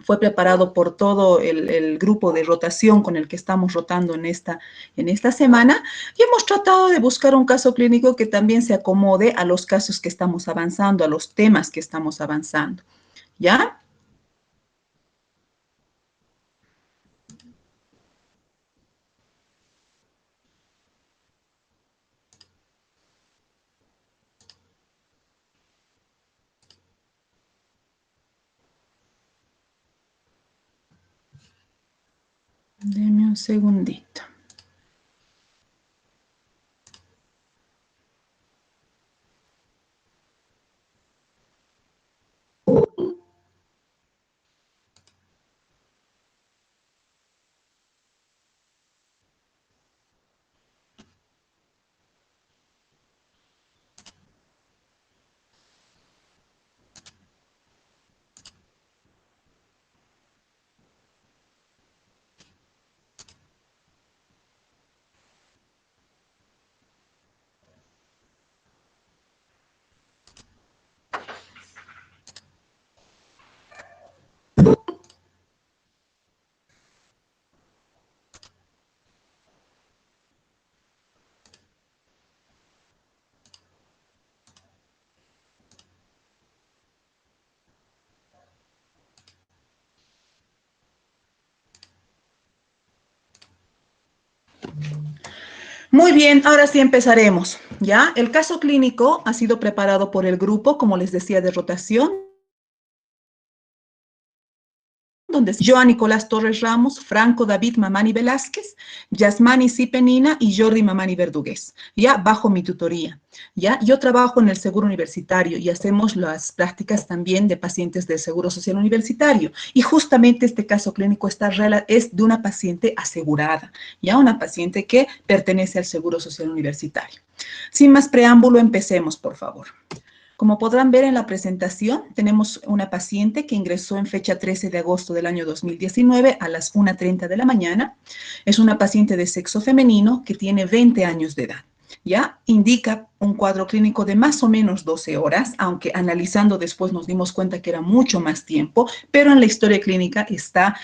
fue preparado por todo el grupo de rotación con el que estamos rotando en esta semana, y hemos tratado de buscar un caso clínico que también se acomode a los casos que estamos avanzando, a los temas que estamos avanzando, ¿ya? Deme un segundito. Muy bien, ahora sí empezaremos, ¿ya? El caso clínico ha sido preparado por el grupo, como les decía, de rotación, donde Joan Nicolás Torres Ramos, Franco David Mamani Velázquez, Yasmani Cipenina y Jordi Mamani Verdugués, ya bajo mi tutoría. ¿Ya? Yo trabajo en el Seguro Universitario y hacemos las prácticas también de pacientes del Seguro Social Universitario. Y justamente este caso clínico es de una paciente asegurada, ¿ya? Una paciente que pertenece al Seguro Social Universitario. Sin más preámbulo, empecemos, por favor. Como podrán ver en la presentación, tenemos una paciente que ingresó en fecha 13 de agosto del año 2019 a las 1:30 de la mañana. Es una paciente de sexo femenino que tiene 20 años de edad. ¿Ya? Indica un cuadro clínico de más o menos 12 horas, aunque analizando después nos dimos cuenta que era mucho más tiempo, pero en la historia clínica está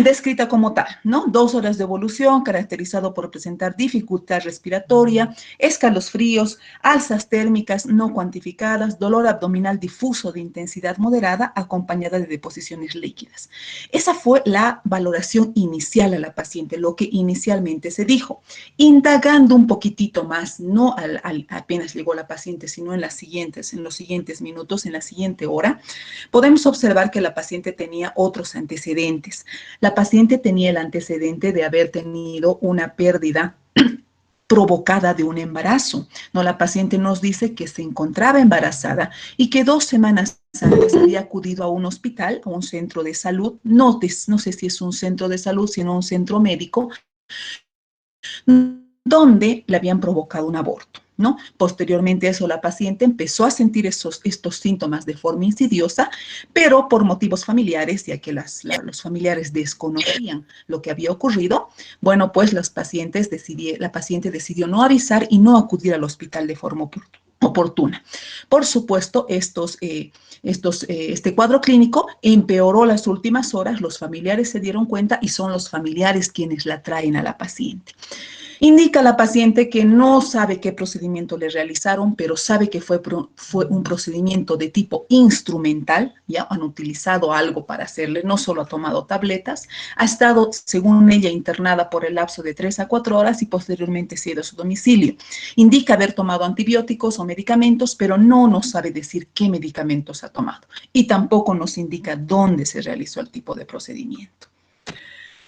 descrita como tal, ¿no? 2 horas de evolución, caracterizado por presentar dificultad respiratoria, escalofríos, alzas térmicas no cuantificadas, dolor abdominal difuso de intensidad moderada, acompañada de deposiciones líquidas. Esa fue la valoración inicial a la paciente, lo que inicialmente se dijo. Indagando un poquitito más, no apenas llegó la paciente, sino en los siguientes minutos, en la siguiente hora, podemos observar que la paciente tenía otros antecedentes. La paciente tenía el antecedente de haber tenido una pérdida provocada de un embarazo. No, la paciente nos dice que se encontraba embarazada y que 2 semanas antes había acudido a un hospital, a un centro de salud, no sé si es un centro de salud, sino un centro médico, donde le habían provocado un aborto, ¿no? Posteriormente a eso, la paciente empezó a sentir estos síntomas de forma insidiosa, pero por motivos familiares, ya que los familiares desconocían lo que había ocurrido, bueno, pues la paciente decidió no avisar y no acudir al hospital de forma oportuna. Por supuesto, este cuadro clínico empeoró las últimas horas, los familiares se dieron cuenta y son los familiares quienes la traen a la paciente. Indica a la paciente que no sabe qué procedimiento le realizaron, pero sabe que fue un procedimiento de tipo instrumental, ya han utilizado algo para hacerle, no solo ha tomado tabletas, ha estado, según ella, internada por el lapso de 3 a 4 horas y posteriormente se ha ido a su domicilio. Indica haber tomado antibióticos o medicamentos, pero no nos sabe decir qué medicamentos ha tomado y tampoco nos indica dónde se realizó el tipo de procedimiento.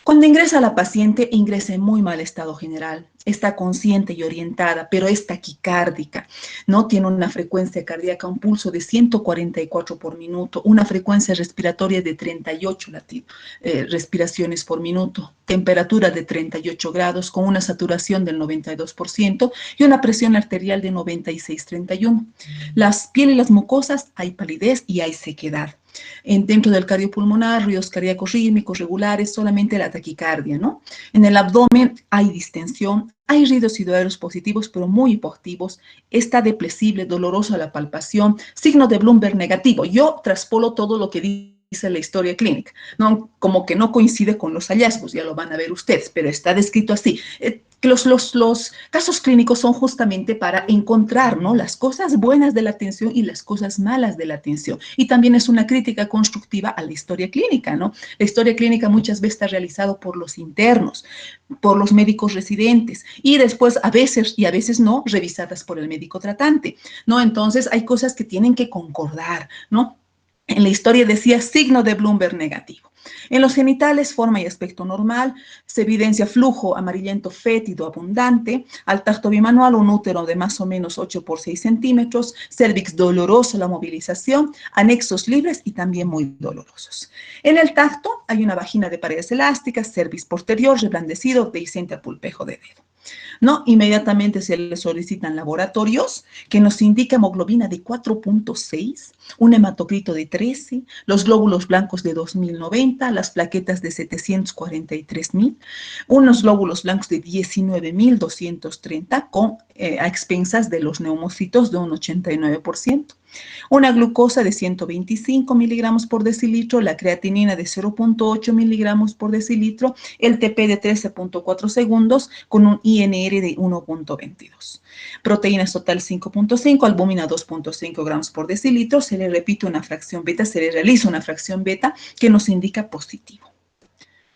Cuando ingresa la paciente, ingresa en muy mal estado general, está consciente y orientada, pero es taquicárdica, ¿no? Tiene una frecuencia cardíaca, un pulso de 144 por minuto, una frecuencia respiratoria de 38 respiraciones por minuto, temperatura de 38 grados, con una saturación del 92% y una presión arterial de 96/31. Las pieles y las mucosas, hay palidez y hay sequedad. Dentro del cardiopulmonar, ruidos cardíacos rítmicos regulares, solamente la taquicardia, ¿no? En el abdomen hay distensión, hay ruidos siderosos positivos, pero muy hipoactivos, está depresible, doloroso a la palpación, signo de Bloomberg negativo. Yo traspolo todo lo que dice la historia clínica, ¿no? Como que no coincide con los hallazgos, ya lo van a ver ustedes, pero está descrito así. Los casos clínicos son justamente para encontrar, ¿no?, las cosas buenas de la atención y las cosas malas de la atención. Y también es una crítica constructiva a la historia clínica, ¿no? La historia clínica muchas veces está realizada por los internos, por los médicos residentes y después a veces y a veces no, revisadas por el médico tratante, ¿no? Entonces hay cosas que tienen que concordar, ¿no? En la historia decía signo de Bloomberg negativo. En los genitales, forma y aspecto normal, se evidencia flujo amarillento fétido abundante, al tacto bimanual un útero de más o menos 8 por 6 centímetros, cervix doloroso la movilización, anexos libres y también muy dolorosos. En el tacto hay una vagina de paredes elásticas, cervix posterior reblandecido, dehiscente a pulpejo de dedo, ¿no? Inmediatamente se le solicitan laboratorios que nos indica hemoglobina de 4.6, un hematocrito de 13, los glóbulos blancos de 2090, las plaquetas de 743.000, unos glóbulos blancos de 19.230 a expensas de los neumocitos de un 89%. Una glucosa de 125 miligramos por decilitro, la creatinina de 0.8 miligramos por decilitro, el TP de 13.4 segundos con un INR de 1.22. Proteínas total 5.5, albúmina 2.5 gramos por decilitro, se le repite una fracción beta, se le realiza una fracción beta que nos indica positivo,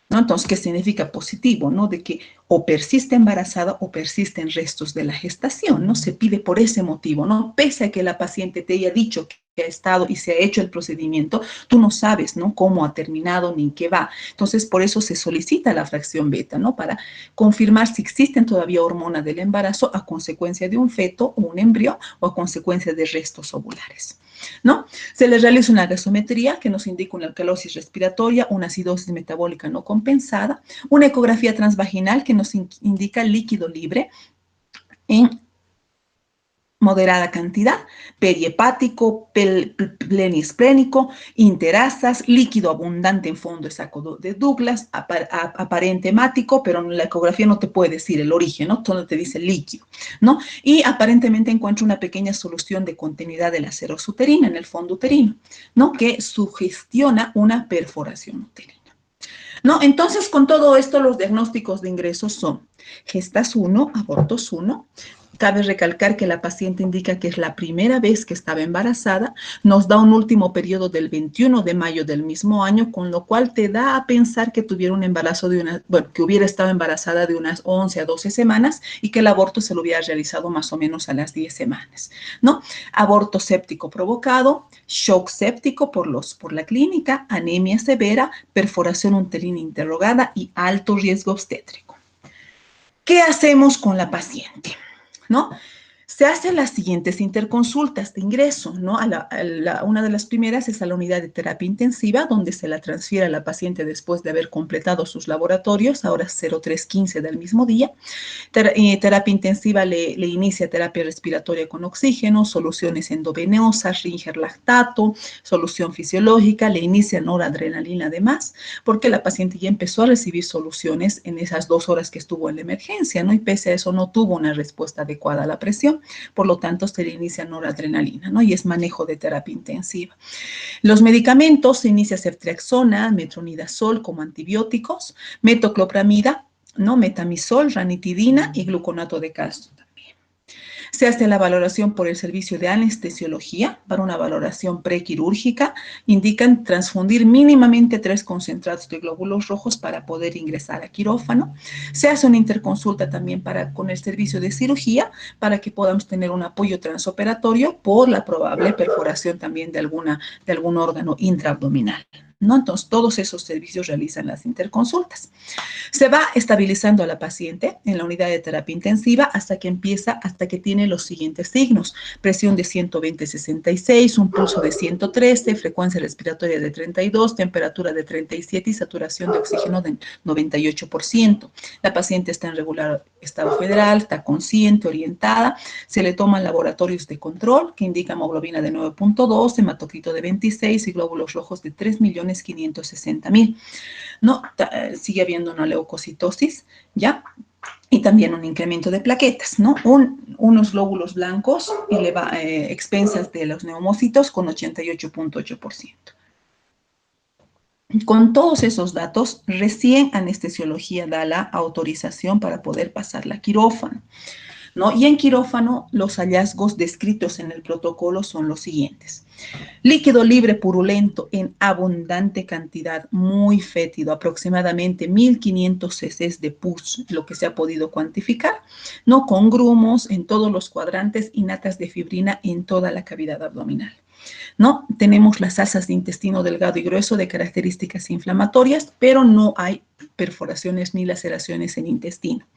¿no? Entonces, ¿qué significa positivo? ¿No? De que o persiste embarazada o persisten restos de la gestación, ¿no? Se pide por ese motivo, ¿no? Pese a que la paciente te haya dicho que ha estado y se ha hecho el procedimiento, tú no sabes, ¿no?, cómo ha terminado ni en qué va. Entonces, por eso se solicita la fracción beta, ¿no?, para confirmar si existen todavía hormonas del embarazo a consecuencia de un feto o un embrión o a consecuencia de restos ovulares, ¿no? Se les realiza una gasometría que nos indica una alcalosis respiratoria, una acidosis metabólica no compensada, una ecografía transvaginal que nos indica líquido libre en moderada cantidad, periepático, plenisplénico, interasas, líquido abundante en fondo de saco de Douglas, aparente hemático, pero en la ecografía no te puede decir el origen, ¿no? Todo te dice líquido, ¿no? Y aparentemente encuentra una pequeña solución de continuidad de la serosuterina en el fondo uterino, ¿no?, que sugestiona una perforación uterina, ¿no? Entonces, con todo esto, los diagnósticos de ingresos son gestas 1, abortos 1. Cabe recalcar que la paciente indica que es la primera vez que estaba embarazada, nos da un último periodo del 21 de mayo del mismo año, con lo cual te da a pensar que tuviera un embarazo que hubiera estado embarazada de unas 11 a 12 semanas y que el aborto se lo hubiera realizado más o menos a las 10 semanas, ¿no? Aborto séptico provocado, shock séptico por la clínica, anemia severa, perforación uterina interrogada y alto riesgo obstétrico. ¿Qué hacemos con la paciente? ¿No? Se hacen las siguientes interconsultas de ingreso, ¿no? Una de las primeras es a la unidad de terapia intensiva, donde se la transfiere a la paciente después de haber completado sus laboratorios, ahora 0315 del mismo día. Terapia intensiva le inicia terapia respiratoria con oxígeno, soluciones endovenosas, Ringer lactato, solución fisiológica, le inicia noradrenalina además, porque la paciente ya empezó a recibir soluciones en esas 2 horas que estuvo en la emergencia, ¿no? Y pese a eso no tuvo una respuesta adecuada a la presión. Por lo tanto, se le inicia noradrenalina, ¿no? Y es manejo de terapia intensiva. Los medicamentos se inicia ceftriaxona, metronidazol como antibióticos, metoclopramida, ¿no?, metamizol, ranitidina y gluconato de calcio también. Se hace la valoración por el servicio de anestesiología para una valoración prequirúrgica. Indican transfundir mínimamente 3 concentrados de glóbulos rojos para poder ingresar a quirófano. Se hace una interconsulta también con el servicio de cirugía para que podamos tener un apoyo transoperatorio por la probable perforación también de algún órgano intraabdominal, ¿no? Entonces, todos esos servicios realizan las interconsultas. Se va estabilizando a la paciente en la unidad de terapia intensiva hasta que tiene los siguientes signos: presión de 120/66, un pulso de 113, frecuencia respiratoria de 32, temperatura de 37 y saturación de oxígeno de 98%. La paciente está en regular estado federal, está consciente, orientada. Se le toman laboratorios de control que indican hemoglobina de 9.2, hematocrito de 26 y glóbulos rojos de 3.560.000. ¿No? Sigue habiendo una leucocitosis, ¿ya? Y también un incremento de plaquetas, ¿no? Unos glóbulos blancos expensas de los neumocitos con 88.8%. Con todos esos datos, recién anestesiología da la autorización para poder pasarla a quirófano, ¿no? Y en quirófano, los hallazgos descritos en el protocolo son los siguientes. Líquido libre purulento en abundante cantidad, muy fétido, aproximadamente 1500 cc de pus, lo que se ha podido cuantificar, ¿no? Con grumos en todos los cuadrantes y natas de fibrina en toda la cavidad abdominal. ¿No? Tenemos las asas de intestino delgado y grueso de características inflamatorias, pero no hay perforaciones ni laceraciones en intestino.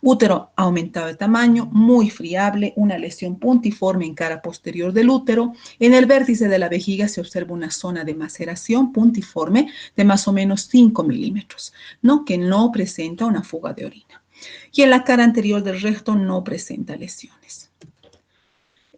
Útero aumentado de tamaño, muy friable, una lesión puntiforme en cara posterior del útero. En el vértice de la vejiga se observa una zona de maceración puntiforme de más o menos 5 milímetros, ¿no? Que no presenta una fuga de orina. Y en la cara anterior del recto no presenta lesiones.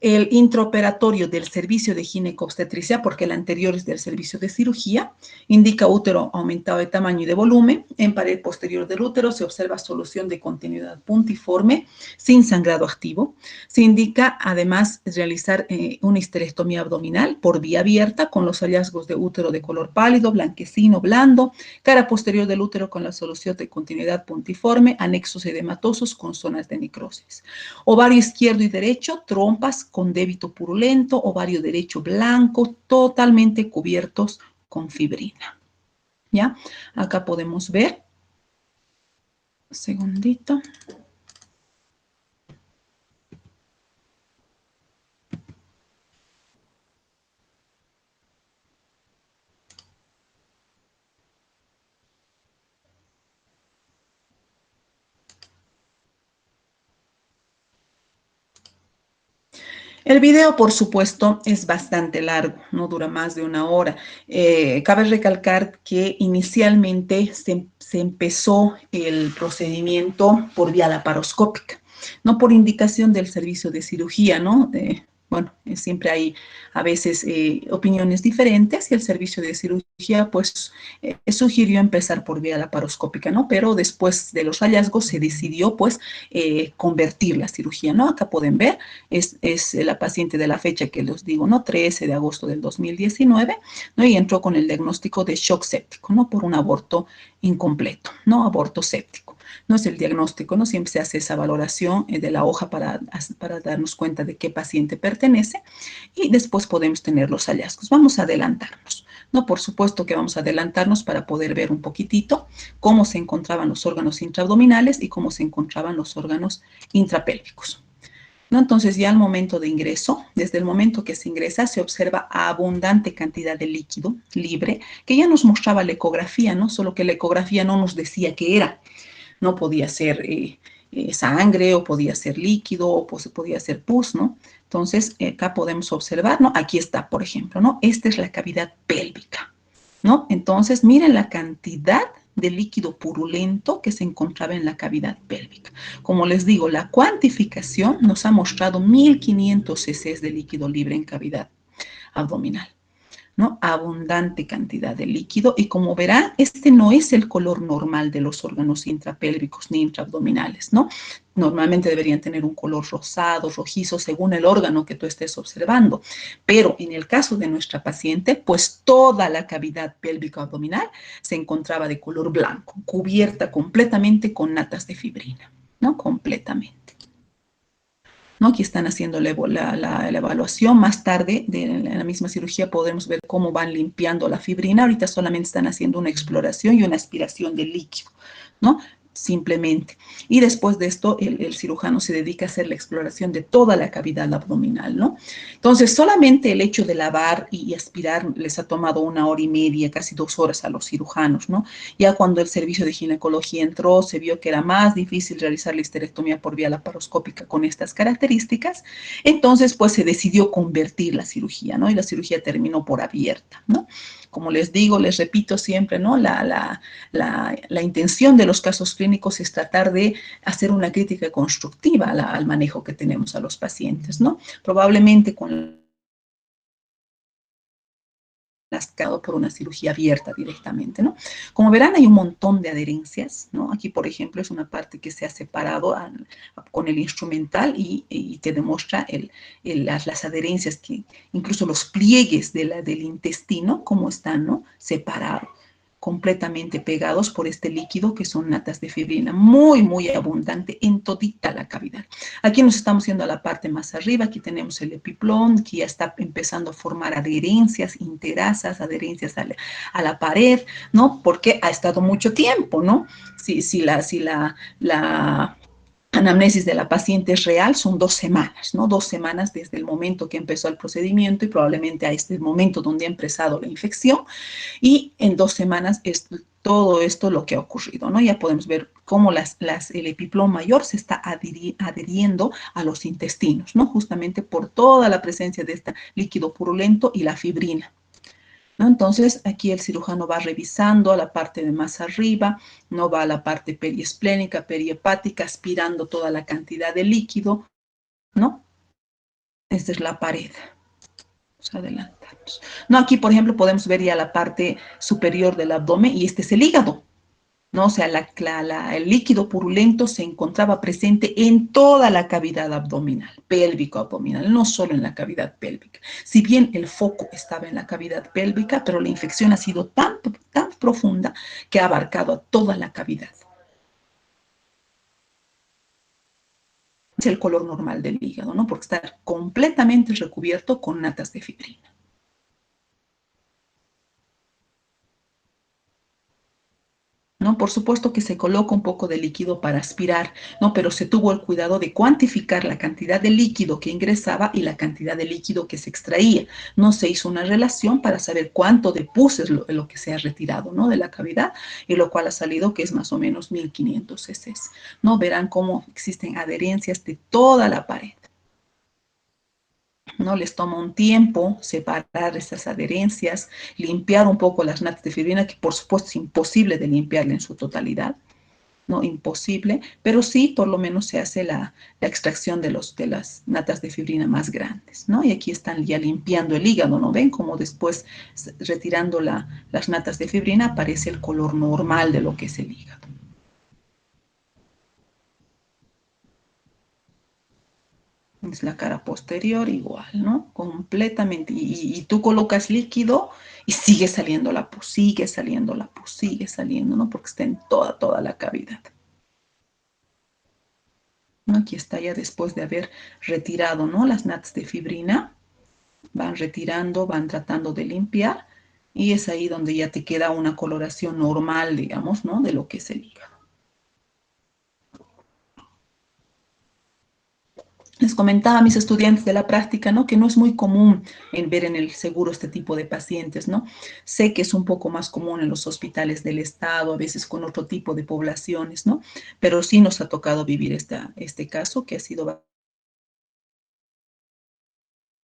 El intraoperatorio del servicio de ginecobstetricia, porque el anterior es del servicio de cirugía, indica útero aumentado de tamaño y de volumen. En pared posterior del útero se observa solución de continuidad puntiforme sin sangrado activo. Se indica además realizar una histerectomía abdominal por vía abierta con los hallazgos de útero de color pálido, blanquecino, blando, cara posterior del útero con la solución de continuidad puntiforme, anexos edematosos con zonas de necrosis. Ovario izquierdo y derecho, trompas con débito purulento, ovario derecho blanco, totalmente cubiertos con fibrina. ¿Ya? Acá podemos ver, segundito. El video, por supuesto, es bastante largo, no dura más de una hora. Cabe recalcar que inicialmente se empezó el procedimiento por vía laparoscópica, no por indicación del servicio de cirugía, ¿no? Bueno, siempre hay a veces opiniones diferentes y el servicio de cirugía pues sugirió empezar por vía laparoscópica, ¿no? Pero después de los hallazgos se decidió pues convertir la cirugía, ¿no? Acá pueden ver, es la paciente de la fecha que les digo, ¿no? 13 de agosto del 2019, ¿no? Y entró con el diagnóstico de shock séptico, ¿no? Por un aborto incompleto, ¿no? Aborto séptico. No es el diagnóstico, ¿no? Siempre se hace esa valoración de la hoja para darnos cuenta de qué paciente pertenece y después podemos tener los hallazgos. Vamos a adelantarnos, ¿no? Por supuesto que vamos a adelantarnos para poder ver un poquitito cómo se encontraban los órganos intraabdominales y cómo se encontraban los órganos intrapélvicos. ¿No? Entonces ya al momento de ingreso, desde el momento que se ingresa, se observa abundante cantidad de líquido libre que ya nos mostraba la ecografía, ¿no? Solo que la ecografía no nos decía qué era. No podía ser sangre o podía ser líquido o pues, podía ser pus, ¿no? Entonces acá podemos observar, ¿no? Aquí está, por ejemplo, ¿no? Esta es la cavidad pélvica, ¿no? Entonces miren la cantidad de líquido purulento que se encontraba en la cavidad pélvica. Como les digo, la cuantificación nos ha mostrado 1500 cc de líquido libre en cavidad abdominal, ¿no? Abundante cantidad de líquido y como verán, este no es el color normal de los órganos intrapélvicos ni intraabdominales, ¿no? Normalmente deberían tener un color rosado, rojizo, según el órgano que tú estés observando. Pero en el caso de nuestra paciente, pues toda la cavidad pélvica abdominal se encontraba de color blanco, cubierta completamente con natas de fibrina, ¿no? Completamente. ¿No? Aquí están haciendo la evaluación. Más tarde, de la misma cirugía, podemos ver cómo van limpiando la fibrina. Ahorita solamente están haciendo una exploración y una aspiración del líquido, ¿no? Simplemente. Y después de esto, el cirujano se dedica a hacer la exploración de toda la cavidad abdominal, ¿no? Entonces, solamente el hecho de lavar y aspirar les ha tomado una hora y media, casi 2 horas a los cirujanos, ¿no? Ya cuando el servicio de ginecología entró, se vio que era más difícil realizar la histerectomía por vía laparoscópica con estas características, entonces pues se decidió convertir la cirugía, ¿no? Y la cirugía terminó por abierta, ¿no? Como les digo, les repito siempre, ¿no? La intención de los casos clínicos es tratar de hacer una crítica constructiva al manejo que tenemos a los pacientes, ¿no? Probablemente con por una cirugía abierta directamente, ¿no? Como verán, hay un montón de adherencias, ¿no? Aquí, por ejemplo, es una parte que se ha separado con el instrumental y te demuestra las adherencias, que incluso los pliegues del intestino, cómo están, ¿no? Separados. completamente pegados por este líquido que son natas de fibrina, muy, muy abundante en todita la cavidad. Aquí nos estamos yendo a la parte más arriba, aquí tenemos el epiplón, que ya está empezando a formar adherencias, interasas, adherencias a la pared, ¿no? Porque ha estado mucho tiempo, ¿no? Si la anamnesis de la paciente es real, son 2 semanas, ¿no? 2 semanas desde el momento que empezó el procedimiento y probablemente a este momento donde ha empezado la infección, y en 2 semanas es todo esto lo que ha ocurrido, ¿no? Ya podemos ver cómo el epiplón mayor se está adheriendo a los intestinos, ¿no? Justamente por toda la presencia de este líquido purulento y la fibrina, ¿no? Entonces, aquí el cirujano va revisando a la parte de más arriba, no va a la parte periesplénica, perihepática, aspirando toda la cantidad de líquido, ¿no? Esta es la pared. Vamos a adelantarnos. No, aquí, por ejemplo, podemos ver ya la parte superior del abdomen y este es el hígado, ¿no? O sea, el líquido purulento se encontraba presente en toda la cavidad abdominal, pélvico-abdominal, no solo en la cavidad pélvica. Si bien el foco estaba en la cavidad pélvica, pero la infección ha sido tan profunda que ha abarcado a toda la cavidad. Es el color normal del hígado, ¿no? Porque está completamente recubierto con natas de fibrina. ¿No? Por supuesto que se coloca un poco de líquido para aspirar, ¿no? Pero se tuvo el cuidado de cuantificar la cantidad de líquido que ingresaba y la cantidad de líquido que se extraía. No se hizo una relación para saber cuánto de pus es lo que se ha retirado, ¿no? De la cavidad, y lo cual ha salido que es más o menos 1500 cc, ¿no? Verán cómo existen adherencias de toda la pared. ¿No? Les toma un tiempo separar esas adherencias, limpiar un poco las natas de fibrina, que por supuesto es imposible de limpiarla en su totalidad, ¿no? Imposible, pero sí por lo menos se hace la extracción de las natas de fibrina más grandes, ¿no? Y aquí están ya limpiando el hígado, ¿no? Ven cómo después, retirando las natas de fibrina, aparece el color normal de lo que es el hígado. Es la cara posterior igual, ¿no? Completamente. Y tú colocas líquido y sigue saliendo la pus, sigue saliendo la pus, sigue saliendo, ¿no? Porque está en toda la cavidad. ¿No? Aquí está ya después de haber retirado, ¿no? Las natas de fibrina. Van retirando, van tratando de limpiar. Y es ahí donde ya te queda una coloración normal, digamos, ¿no? De lo que es el hígado. Les comentaba a mis estudiantes de la práctica, ¿no? Que no es muy común ver en el seguro este tipo de pacientes, ¿no? Sé que es un poco más común en los hospitales del estado, a veces con otro tipo de poblaciones, ¿no? Pero sí nos ha tocado vivir este caso que ha sido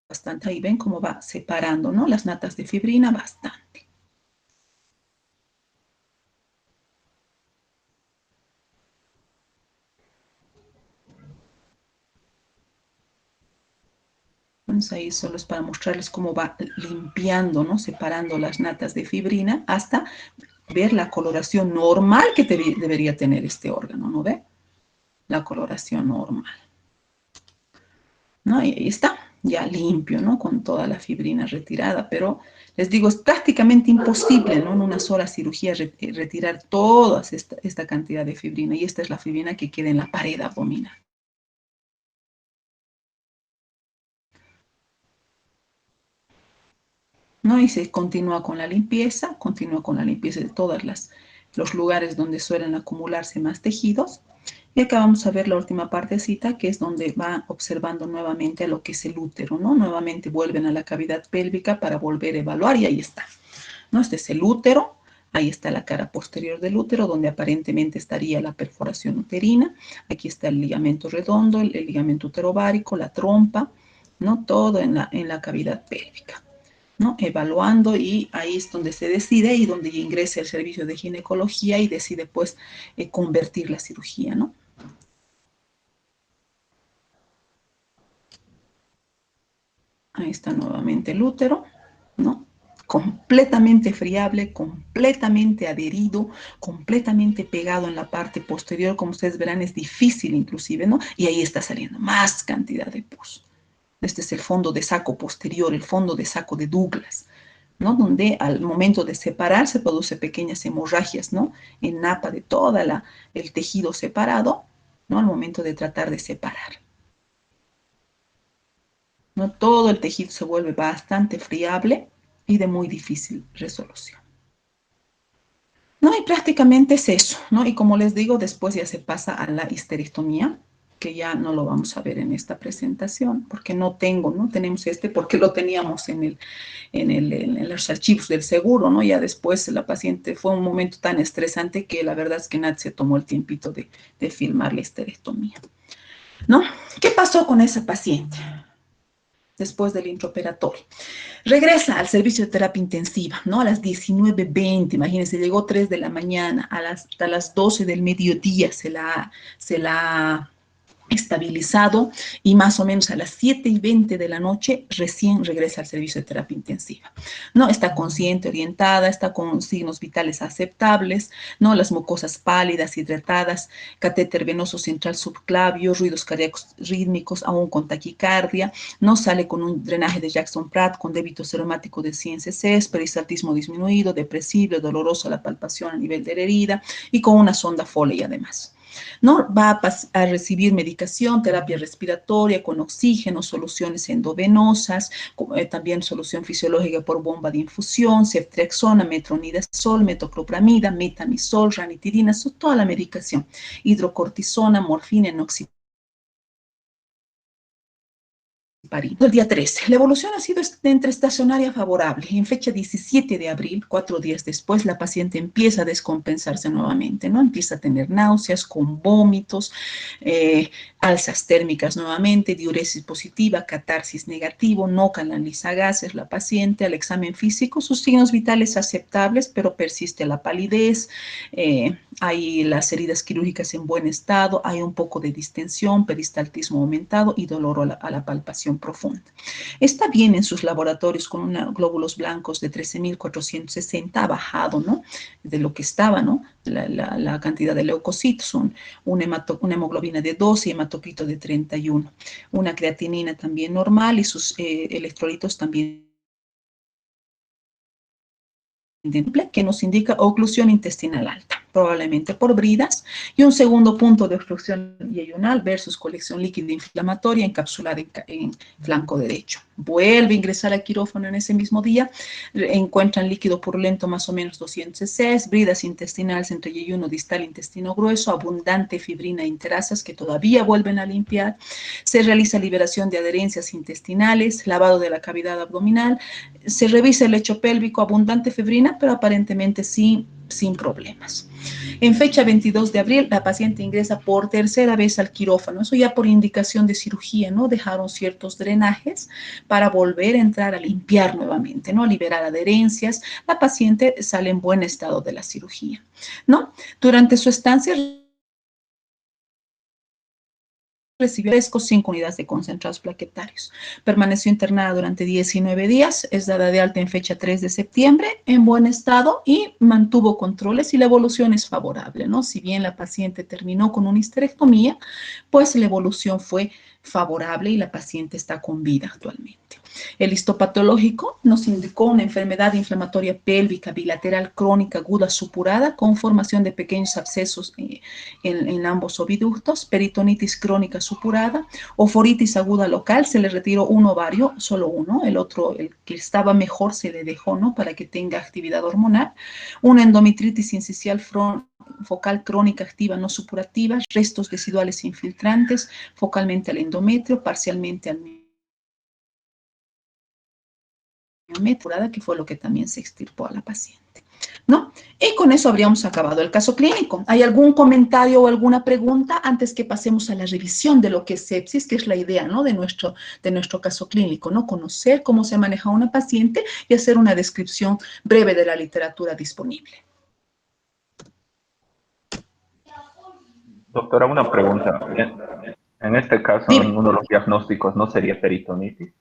bastante. Ahí ven cómo va separando, ¿no? Las natas de fibrina bastante. Entonces ahí solo es para mostrarles cómo va limpiando, ¿no? Separando las natas de fibrina hasta ver la coloración normal que debería tener este órgano, ¿no ve? La coloración normal, ¿no? Y ahí está, ya limpio, ¿no? Con toda la fibrina retirada, pero les digo, es prácticamente imposible, ¿no? En una sola cirugía retirar toda esta cantidad de fibrina, y esta es la fibrina que queda en la pared abdominal. ¿No? Y se continúa con la limpieza de todos los lugares donde suelen acumularse más tejidos. Y acá vamos a ver la última partecita, que es donde va observando nuevamente a lo que es el útero, ¿no? Nuevamente vuelven a la cavidad pélvica para volver a evaluar, y ahí está, ¿no? Este es el útero. Ahí está la cara posterior del útero, donde aparentemente estaría la perforación uterina. Aquí está el ligamento redondo, el ligamento uterovárico, la trompa, ¿no? Todo en la cavidad pélvica, ¿no? Evaluando, y ahí es donde se decide y donde ingresa el servicio de ginecología y decide pues convertir la cirugía, ¿no? Ahí está nuevamente el útero, ¿no? Completamente friable, completamente adherido, completamente pegado en la parte posterior, como ustedes verán es difícil inclusive, ¿no? Y ahí está saliendo más cantidad de pus. Este es el fondo de saco posterior, el fondo de saco de Douglas, ¿no? Donde al momento de separar se produce pequeñas hemorragias, ¿no? En napa de todo el tejido separado, ¿no? Al momento de tratar de separar. ¿No? Todo el tejido se vuelve bastante friable y de muy difícil resolución. No, y prácticamente es eso, ¿no? Y como les digo, después ya se pasa a la histerectomía, que ya no lo vamos a ver en esta presentación, porque no tenemos porque lo teníamos en los archivos del seguro, ¿no? Ya después la paciente fue un momento tan estresante que la verdad es que nadie se tomó el tiempito de filmar la histerectomía, ¿no? ¿Qué pasó con esa paciente después del intraoperatorio? Regresa al servicio de terapia intensiva, ¿no? A las 19:20, imagínense, llegó 3 de la mañana, hasta las 12 del mediodía se la estabilizado y más o menos a las 7:20 de la noche recién regresa al servicio de terapia intensiva. No está consciente, orientada, está con signos vitales aceptables, no las mucosas pálidas, hidratadas, catéter venoso central subclavio, ruidos cardíacos rítmicos, aún con taquicardia, no sale con un drenaje de Jackson-Pratt con débito seromático de 100 cc, peristaltismo disminuido, depresible, doloroso la palpación a nivel de la herida y con una sonda Foley además. ¿No? Va a recibir medicación, terapia respiratoria con oxígeno, soluciones endovenosas, también solución fisiológica por bomba de infusión, ceftriaxona, metronidazol, metoclopramida, metamizol, ranitidina, toda la medicación, hidrocortisona, morfina, enoxaparin. El día 13. La evolución ha sido estacionaria favorable. En fecha 17 de abril, 4 días después, la paciente empieza a descompensarse nuevamente, ¿no? Empieza a tener náuseas con vómitos, alzas térmicas nuevamente, diuresis positiva, catarsis negativo, no canaliza gases la paciente. Al examen físico, sus signos vitales aceptables, pero persiste la palidez, hay las heridas quirúrgicas en buen estado, hay un poco de distensión, peristaltismo aumentado y dolor a la palpación profunda. Está bien en sus laboratorios con glóbulos blancos de 13.460, ha bajado, ¿no? De lo que estaba, ¿no? La cantidad de leucocitos, una hemoglobina de 12 y hematocrito de 31. Una creatinina también normal y sus electrolitos también que nos indica oclusión intestinal alta, probablemente por bridas, y un segundo punto de obstrucción yeyunal versus colección líquida inflamatoria encapsulada en flanco derecho. Vuelve a ingresar al quirófano en ese mismo día, encuentran líquido purulento más o menos 200 cc, bridas intestinales entre yeyuno distal intestino grueso, abundante fibrina e interasas que todavía vuelven a limpiar, se realiza liberación de adherencias intestinales, lavado de la cavidad abdominal, se revisa el lecho pélvico, abundante fibrina, pero aparentemente sin problemas. En fecha 22 de abril, la paciente ingresa por tercera vez al quirófano, eso ya por indicación de cirugía, ¿no? Dejaron ciertos drenajes para volver a entrar a limpiar nuevamente, ¿no? Liberar adherencias. La paciente sale en buen estado de la cirugía, ¿no? Durante su estancia recibió 5 unidades de concentrados plaquetarios. Permaneció internada durante 19 días, es dada de alta en fecha 3 de septiembre, en buen estado y mantuvo controles y la evolución es favorable, ¿no? Si bien la paciente terminó con una histerectomía, pues la evolución fue favorable y la paciente está con vida actualmente. El histopatológico nos indicó una enfermedad inflamatoria pélvica bilateral crónica aguda supurada con formación de pequeños abscesos en ambos oviductos, peritonitis crónica supurada, oforitis aguda local, se le retiró un ovario, solo uno, el otro, el que estaba mejor, se le dejó, ¿no? Para que tenga actividad hormonal, una endometritis incisional focal crónica activa no supurativa, restos residuales infiltrantes, focalmente al endometrio, parcialmente al miometrada, que fue lo que también se extirpó a la paciente, ¿no? Y con eso habríamos acabado el caso clínico. ¿Hay algún comentario o alguna pregunta antes que pasemos a la revisión de lo que es sepsis, que es la idea, ¿no? de nuestro caso clínico, ¿no? Conocer cómo se maneja una paciente y hacer una descripción breve de la literatura disponible. Doctora, una pregunta. En este caso, Dime. en uno de los diagnósticos, ¿no sería peritonitis?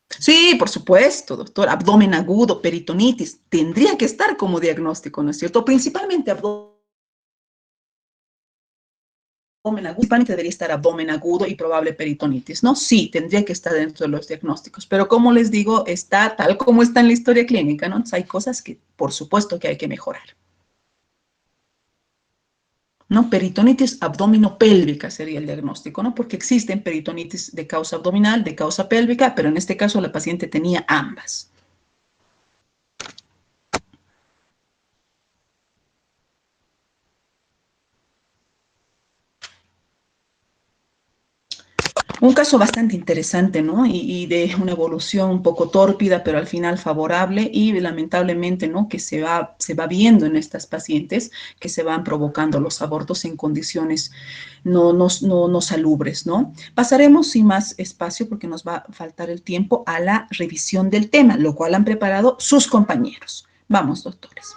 Sí, por supuesto, doctor. Abdomen agudo, peritonitis, tendría que estar como diagnóstico, ¿no es cierto? Principalmente abdomen abdomen agudo, principalmente debería estar abdomen agudo y probable peritonitis, ¿no? Sí, tendría que estar dentro de los diagnósticos, pero como les digo, está tal como está en la historia clínica, ¿no? Entonces hay cosas que, por supuesto, que hay que mejorar. ¿No? Peritonitis abdominopélvica sería el diagnóstico, ¿no? Porque existen peritonitis de causa abdominal, de causa pélvica, pero en este caso la paciente tenía ambas. Un caso bastante interesante, ¿no? Y de una evolución un poco tórpida, pero al final favorable y lamentablemente, ¿no? Que se va viendo en estas pacientes que se van provocando los abortos en condiciones no salubres, ¿no? Pasaremos sin más espacio porque nos va a faltar el tiempo a la revisión del tema, lo cual han preparado sus compañeros. Vamos, doctores.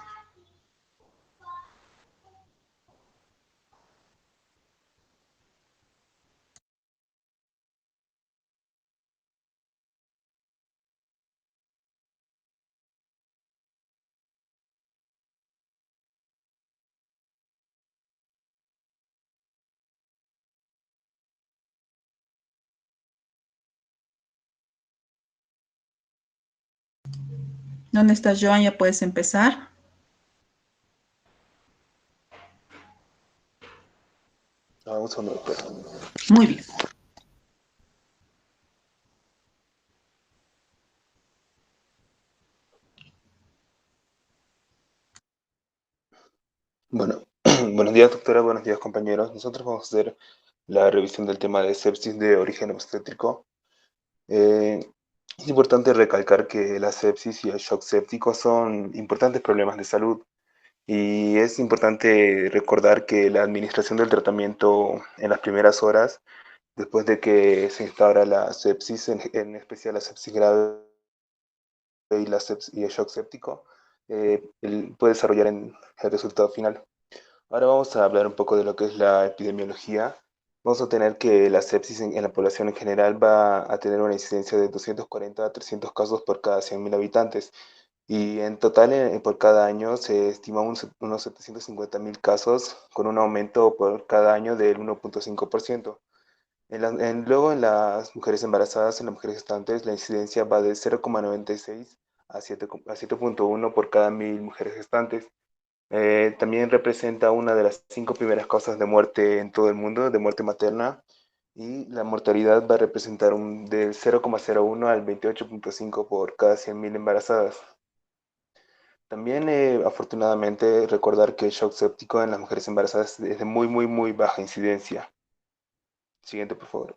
¿Dónde estás, Joan? Ya puedes empezar. Un segundo, doctora. Muy bien. Bueno, buenos días, doctora, buenos días, compañeros. Nosotros vamos a hacer la revisión del tema de sepsis de origen obstétrico. Es importante recalcar que la sepsis y el shock séptico son importantes problemas de salud y es importante recordar que la administración del tratamiento en las primeras horas, después de que se instaura la sepsis, en especial la sepsis grave y, y el shock séptico, puede desarrollar en el resultado final. Ahora vamos a hablar un poco de lo que es la epidemiología. Vamos a tener que la sepsis en la población en general va a tener una incidencia de 240 a 300 casos por cada 100.000 habitantes. Y en total, por cada año, se estima unos 750.000 casos, con un aumento por cada año del 1.5%. Luego, en las mujeres embarazadas, en las mujeres gestantes, la incidencia va de 0,96 a 7,1 por cada 1.000 mujeres gestantes. También representa una de las 5 primeras causas de muerte en todo el mundo, de muerte materna, y la mortalidad va a representar del 0,01 al 28,5 por cada 100.000 embarazadas. También, afortunadamente, recordar que el shock séptico en las mujeres embarazadas es de muy, muy, muy baja incidencia. Siguiente, por favor.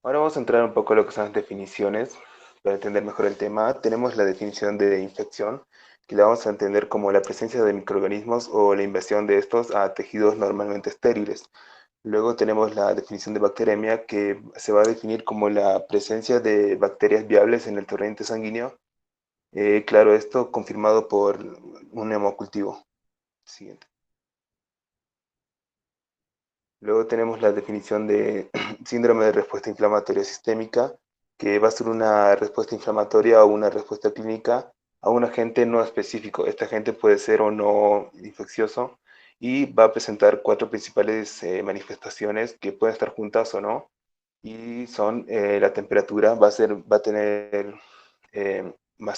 Ahora vamos a entrar un poco en lo que son las definiciones. Para entender mejor el tema, tenemos la definición de infección, que la vamos a entender como la presencia de microorganismos o la invasión de estos a tejidos normalmente estériles. Luego tenemos la definición de bacteremia, que se va a definir como la presencia de bacterias viables en el torrente sanguíneo. Claro, esto confirmado por un hemocultivo. Siguiente. Luego tenemos la definición de síndrome de respuesta inflamatoria sistémica, que va a ser una respuesta inflamatoria o una respuesta clínica a un agente no específico. Este agente puede ser o no infeccioso y va a presentar 4 principales manifestaciones que pueden estar juntas o no. Y son la temperatura, va a ser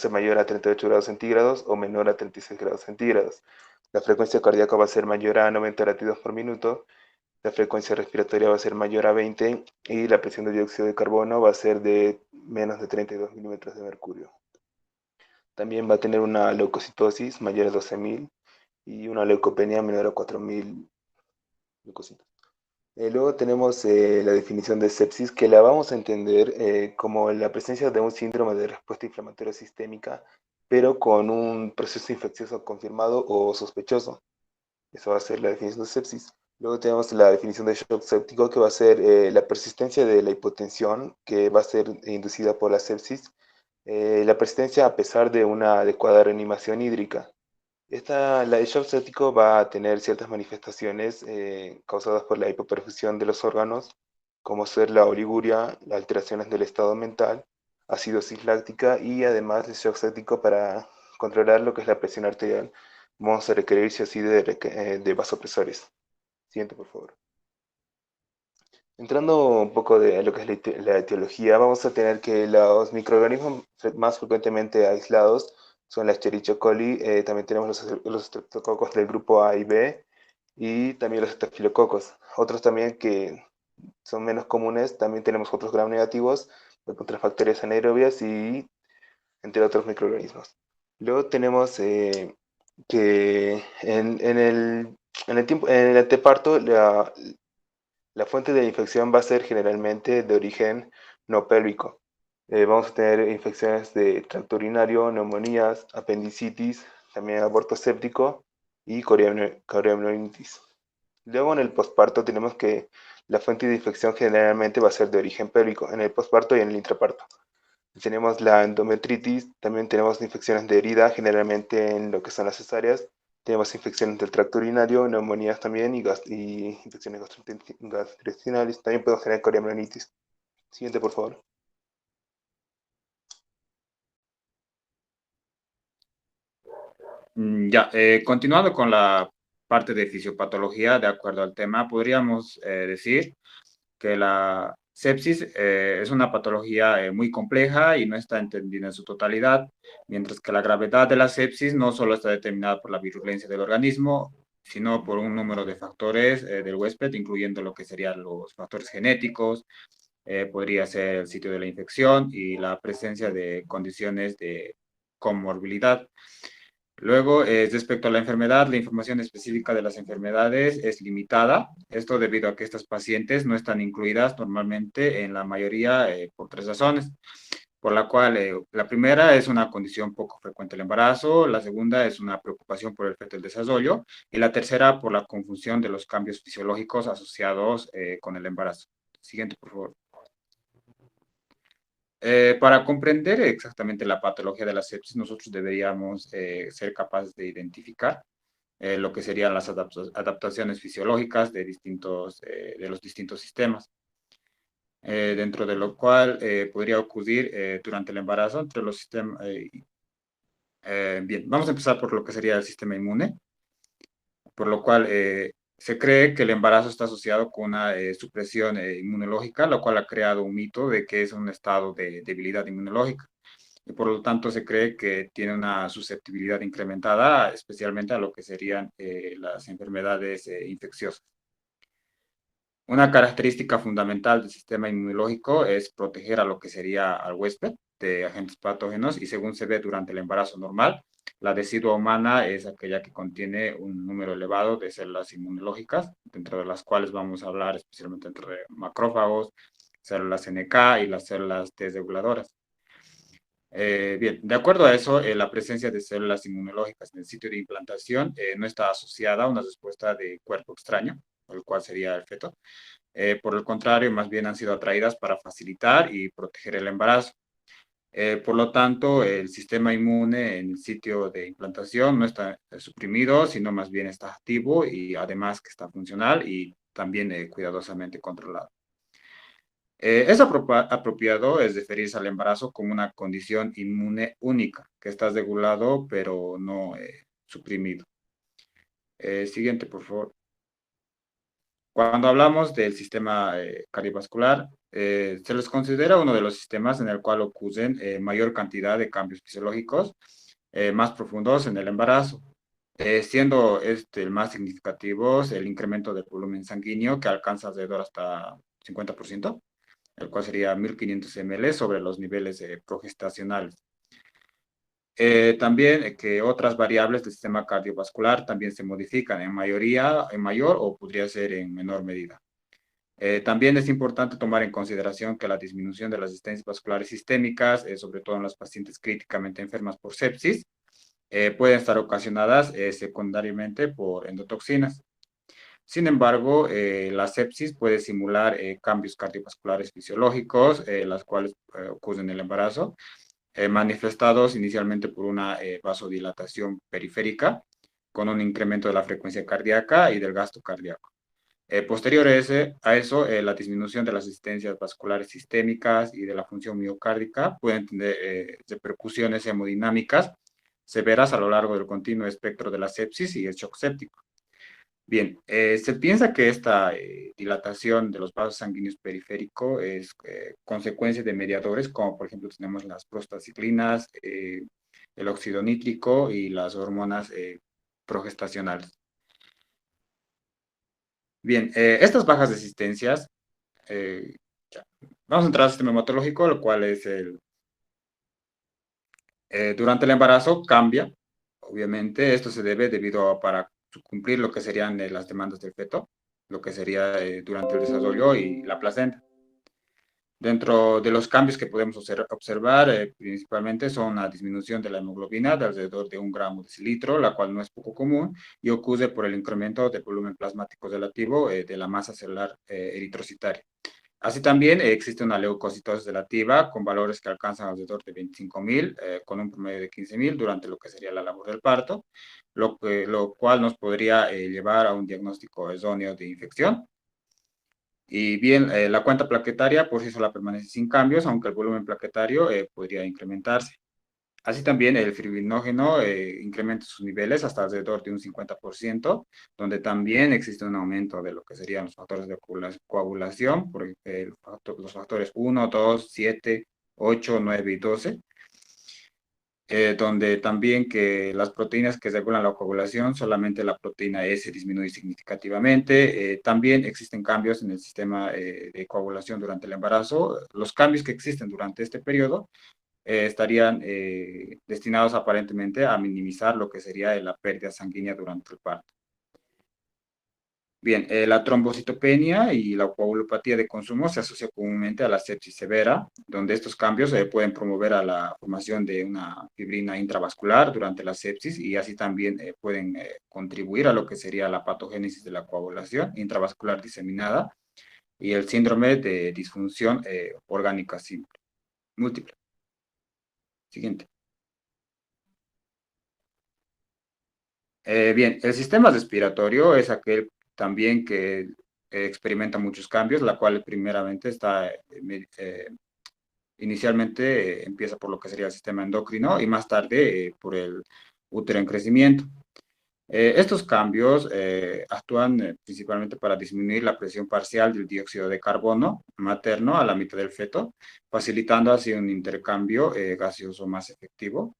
mayor a 38 grados centígrados o menor a 36 grados centígrados. La frecuencia cardíaca va a ser mayor a 90 latidos por minuto. La frecuencia respiratoria va a ser mayor a 20 y la presión de dióxido de carbono va a ser de menos de 32 milímetros de mercurio. También va a tener una leucocitosis mayor a 12.000 y una leucopenia menor a 4.000 leucocitos. Luego tenemos la definición de sepsis, que la vamos a entender como la presencia de un síndrome de respuesta inflamatoria sistémica, pero con un proceso infeccioso confirmado o sospechoso. Eso va a ser la definición de sepsis. Luego tenemos la definición de shock séptico, que va a ser la persistencia de la hipotensión, que va a ser inducida por la sepsis. La persistencia a pesar de una adecuada reanimación hídrica. El shock séptico va a tener ciertas manifestaciones causadas por la hipoperfusión de los órganos, como ser la oliguria, las alteraciones del estado mental, acidosis láctica y además el shock séptico para controlar lo que es la presión arterial. Vamos a requerir sí o sí de vasopresores. Siguiente, por favor. Entrando un poco de lo que es la etiología, vamos a tener que los microorganismos más frecuentemente aislados son la Escherichia coli, también tenemos los estreptococos del grupo A y B, y también los estafilococos. Otros también que son menos comunes, también tenemos otros gram negativos, contra bacterias anaerobias y entre otros microorganismos. Luego tenemos que en el anteparto la fuente de infección va a ser generalmente de origen no pélvico. Vamos a tener infecciones de tracto urinario, neumonías, apendicitis, también aborto séptico y coriamnionitis. Luego en el posparto tenemos que la fuente de infección generalmente va a ser de origen pélvico, en el posparto y en el intraparto. Tenemos la endometritis, también tenemos infecciones de herida, generalmente en lo que son las cesáreas. Tenemos infecciones del tracto urinario, neumonías también y infecciones gastrointestinales. También podemos tener coriamnionitis. Siguiente, por favor. Ya, continuando con la parte de fisiopatología, de acuerdo al tema, podríamos decir que la sepsis es una patología muy compleja y no está entendida en su totalidad, mientras que la gravedad de la sepsis no solo está determinada por la virulencia del organismo, sino por un número de factores del huésped, incluyendo lo que serían los factores genéticos, podría ser el sitio de la infección y la presencia de condiciones de comorbilidad. Luego, respecto a la enfermedad, la información específica de las enfermedades es limitada. Esto debido a que estas pacientes no están incluidas normalmente en la mayoría por tres razones. Por la cual, la primera es una condición poco frecuente el embarazo, la segunda es una preocupación por el feto del desarrollo y la tercera por la confusión de los cambios fisiológicos asociados con el embarazo. Siguiente, por favor. Para comprender exactamente la patología de la sepsis, nosotros deberíamos ser capaces de identificar lo que serían las adaptaciones fisiológicas de los distintos sistemas, dentro de lo cual podría ocurrir durante el embarazo entre los sistemas. Bien, vamos a empezar por lo que sería el sistema inmune, por lo cual se cree que el embarazo está asociado con una supresión inmunológica, lo cual ha creado un mito de que es un estado de debilidad inmunológica. Y por lo tanto se cree que tiene una susceptibilidad incrementada, especialmente a lo que serían las enfermedades infecciosas. Una característica fundamental del sistema inmunológico es proteger a lo que sería al huésped de agentes patógenos y según se ve durante el embarazo normal, la decidua humana es aquella que contiene un número elevado de células inmunológicas, dentro de las cuales vamos a hablar especialmente entre macrófagos, células NK y las células T reguladoras. Bien, de acuerdo a eso, la presencia de células inmunológicas en el sitio de implantación no está asociada a una respuesta de cuerpo extraño, el cual sería el feto. Por el contrario, más bien han sido atraídas para facilitar y proteger el embarazo. Por lo tanto, el sistema inmune en el sitio de implantación no está suprimido, sino más bien está activo y además que está funcional y también cuidadosamente controlado. Es apropiado es referirse al embarazo como una condición inmune única, que está regulado pero no suprimido. Siguiente, por favor. Cuando hablamos del sistema cardiovascular, se les considera uno de los sistemas en el cual ocurren mayor cantidad de cambios fisiológicos más profundos en el embarazo, siendo este el más significativo el incremento del volumen sanguíneo que alcanza alrededor hasta 50%, el cual sería 1500 ml sobre los niveles progestacionales. También que otras variables del sistema cardiovascular también se modifican en mayor o podría ser en menor medida. También es importante tomar en consideración que la disminución de las resistencias vasculares sistémicas, sobre todo en las pacientes críticamente enfermas por sepsis, pueden estar ocasionadas secundariamente por endotoxinas. Sin embargo, la sepsis puede simular cambios cardiovasculares fisiológicos, las cuales ocurren en el embarazo, manifestados inicialmente por una vasodilatación periférica, con un incremento de la frecuencia cardíaca y del gasto cardíaco. Posterior a eso, la disminución de las resistencias vasculares sistémicas y de la función miocárdica pueden tener repercusiones hemodinámicas severas a lo largo del continuo espectro de la sepsis y el shock séptico. Bien, se piensa que esta dilatación de los vasos sanguíneos periféricos es consecuencia de mediadores, como por ejemplo tenemos las prostaciclinas, el óxido nítrico y las hormonas progestacionales. Bien, estas bajas resistencias, ya, vamos a entrar al sistema hematológico, lo cual es durante el embarazo cambia, obviamente, esto se debe debido a para cumplir lo que serían las demandas del feto, lo que sería durante el desarrollo y la placenta. Dentro de los cambios que podemos observar, principalmente son la disminución de la hemoglobina de alrededor de 1 gramo/decilitro, la cual no es poco común, y ocurre por el incremento del volumen plasmático relativo de la masa celular eritrocitaria. Así también existe una leucocitosis relativa con valores que alcanzan alrededor de 25.000, con un promedio de 15.000 durante lo que sería la labor del parto, lo cual nos podría llevar a un diagnóstico erróneo de infección. Y bien, la cuenta plaquetaria por sí sola permanece sin cambios, aunque el volumen plaquetario podría incrementarse. Así también el fibrinógeno incrementa sus niveles hasta alrededor de un 50%, donde también existe un aumento de lo que serían los factores de coagulación, por los factores 1, 2, 7, 8, 9 y 12, donde también que las proteínas que regulan la coagulación, solamente la proteína S disminuye significativamente. También existen cambios en el sistema de coagulación durante el embarazo. Los cambios que existen durante este periodo estarían destinados aparentemente a minimizar lo que sería la pérdida sanguínea durante el parto. Bien, la trombocitopenia y la coagulopatía de consumo se asocia comúnmente a la sepsis severa, donde estos cambios pueden promover a la formación de una fibrina intravascular durante la sepsis y así también pueden contribuir a lo que sería la patogénesis de la coagulación intravascular diseminada y el síndrome de disfunción orgánica simple, múltiple. Siguiente. Bien, el sistema respiratorio es aquel también que experimenta muchos cambios, la cual primeramente está, inicialmente empieza por lo que sería el sistema endocrino y más tarde por el útero en crecimiento. Estos cambios actúan principalmente para disminuir la presión parcial del dióxido de carbono materno a la mitad del feto, facilitando así un intercambio gaseoso más efectivo.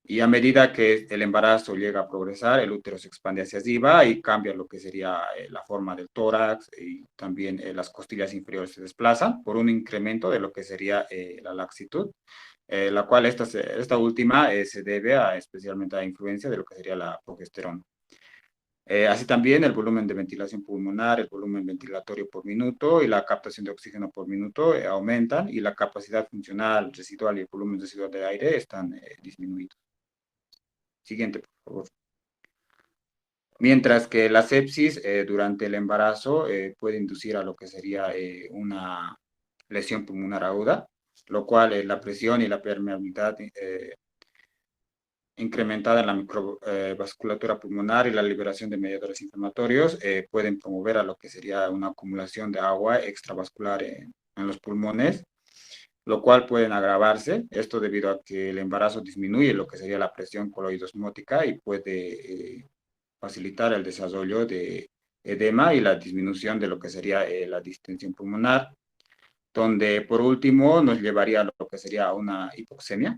Y a medida que el embarazo llega a progresar, el útero se expande hacia arriba y cambia lo que sería la forma del tórax y también las costillas inferiores se desplazan por un incremento de lo que sería la laxitud, la cual esta última se debe especialmente a la influencia de lo que sería la progesterona. Así también el volumen de ventilación pulmonar, el volumen ventilatorio por minuto y la captación de oxígeno por minuto aumentan y la capacidad funcional residual y el volumen residual de aire están disminuidos. Siguiente, por favor. Mientras que la sepsis durante el embarazo puede inducir a lo que sería una lesión pulmonar aguda, lo cual la presión y la permeabilidad incrementada en la microvasculatura pulmonar y la liberación de mediadores inflamatorios pueden promover a lo que sería una acumulación de agua extravascular en los pulmones, lo cual pueden agravarse, esto debido a que el embarazo disminuye lo que sería la presión coloidosmótica y puede facilitar el desarrollo de edema y la disminución de lo que sería la distensión pulmonar, donde por último nos llevaría a lo que sería una hipoxemia.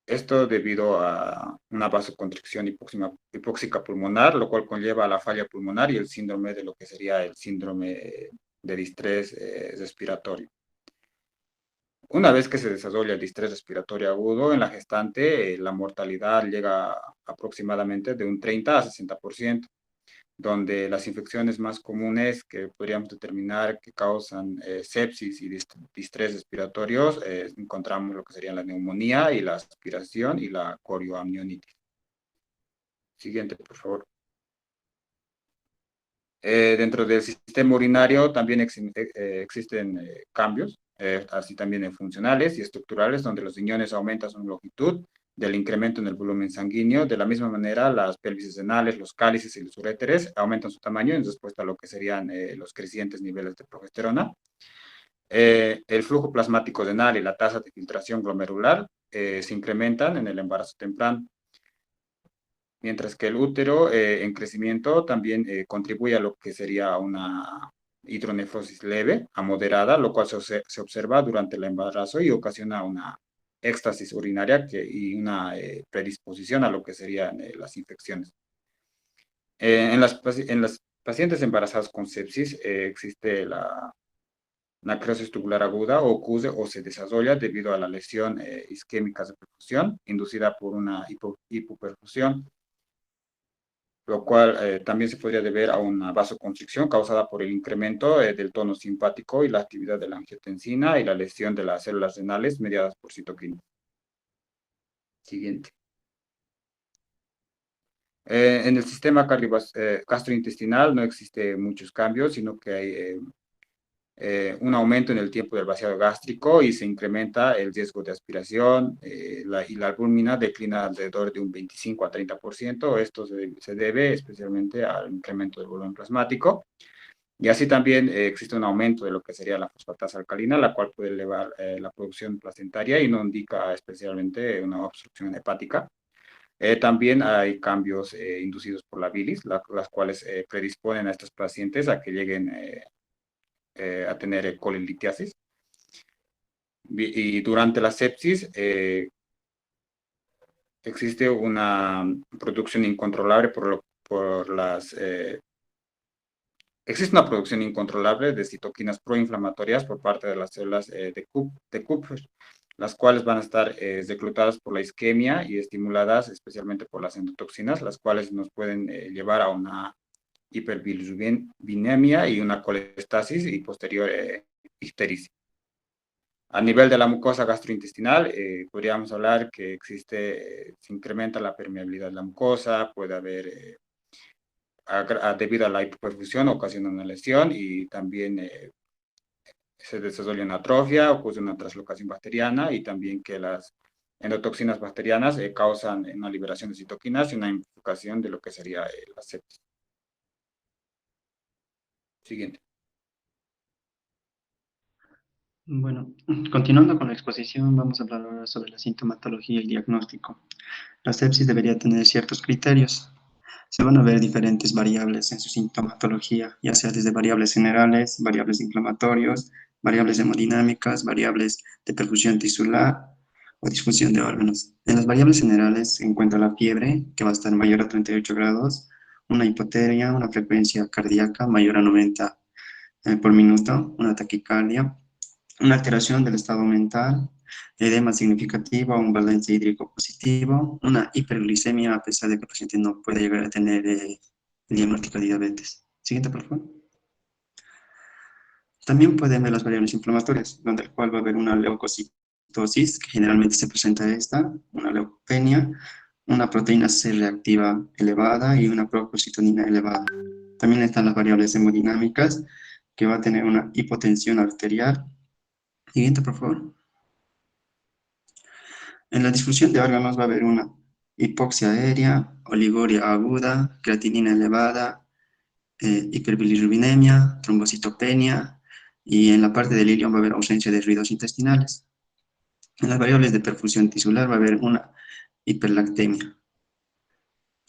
Esto debido a una vasoconstricción hipóxica pulmonar, lo cual conlleva a la falla pulmonar y el síndrome de lo que sería el síndrome de distrés respiratorio. Una vez que se desarrolla el distrés respiratorio agudo en la gestante, la mortalidad llega aproximadamente de un 30 a 60%, donde las infecciones más comunes que podríamos determinar que causan sepsis y distrés respiratorios, encontramos lo que serían la neumonía y la aspiración y la corioamnionitis. Siguiente, por favor. Dentro del sistema urinario también existen cambios, así también funcionales y estructurales, donde los riñones aumentan su longitud del incremento en el volumen sanguíneo. De la misma manera, las pelvis renales, los cálices y los uréteres aumentan su tamaño en respuesta a lo que serían los crecientes niveles de progesterona. El flujo plasmático renal y la tasa de filtración glomerular se incrementan en el embarazo temprano. mientras que el útero en crecimiento también contribuye a lo que sería una hidronefrosis leve a moderada, lo cual se observa durante el embarazo y ocasiona una éxtasis urinaria y una predisposición a lo que serían las infecciones. En las pacientes embarazadas con sepsis existe la necrosis tubular aguda o ocurre o se desarrolla debido a la lesión isquémica de perfusión inducida por una hipoperfusión, lo cual también se podría deber a una vasoconstricción causada por el incremento del tono simpático y la actividad de la angiotensina y la lesión de las células renales mediadas por citoquinas. Siguiente. En el sistema gastrointestinal no existe muchos cambios, sino que hay un aumento en el tiempo del vaciado gástrico y se incrementa el riesgo de aspiración y la albúmina declina alrededor de un 25 a 30%. Esto se debe especialmente al incremento del volumen plasmático. Y así también existe un aumento de lo que sería la fosfatasa alcalina, la cual puede elevar la producción placentaria y no indica especialmente una obstrucción hepática. También hay cambios inducidos por la bilis, las cuales predisponen a estos pacientes a que lleguen a tener colelitiasis. Y durante la sepsis existe una producción incontrolable existe una producción incontrolable de citoquinas proinflamatorias por parte de las células de Kupffer, las cuales van a estar reclutadas por la isquemia y estimuladas especialmente por las endotoxinas, las cuales nos pueden llevar a una hiperbilirubinemia y una colestasis y posterior ictericia. A nivel de la mucosa gastrointestinal, podríamos hablar que se incrementa la permeabilidad de la mucosa, puede haber, debido a la hipoperfusión, ocasiona una lesión y también se desarrolla una atrofia, ocurre una translocación bacteriana y también que las endotoxinas bacterianas causan una liberación de citoquinas y una infucación de lo que sería la sepsis. Siguiente. Bueno, continuando con la exposición, vamos a hablar ahora sobre la sintomatología y diagnóstico. La sepsis debería tener ciertos criterios. Se van a ver diferentes variables en su sintomatología, ya sea desde variables generales, variables inflamatorios, variables hemodinámicas, variables de perfusión tisular o disfunción de órganos. En las variables generales se encuentra la fiebre, que va a estar mayor a 38 grados, una hipotermia, una frecuencia cardíaca mayor a 90 por minuto, una taquicardia, una alteración del estado mental, edema significativo, un balance hídrico positivo, una hiperglicemia a pesar de que el paciente no puede llegar a tener el diagnóstico de diabetes. Siguiente, por favor. También pueden ver las variables inflamatorias, donde el cual va a haber una leucocitosis, que generalmente se presenta una leucopenia, una proteína C reactiva elevada y una procalcitonina elevada. También están las variables hemodinámicas, que va a tener una hipotensión arterial. Siguiente, por favor. En la disfunción de órganos va a haber una hipoxia aérea, oliguria aguda, creatinina elevada, hiperbilirrubinemia, trombocitopenia, y en la parte del ilion va a haber ausencia de ruidos intestinales. En las variables de perfusión tisular va a haber una hiperlactemia.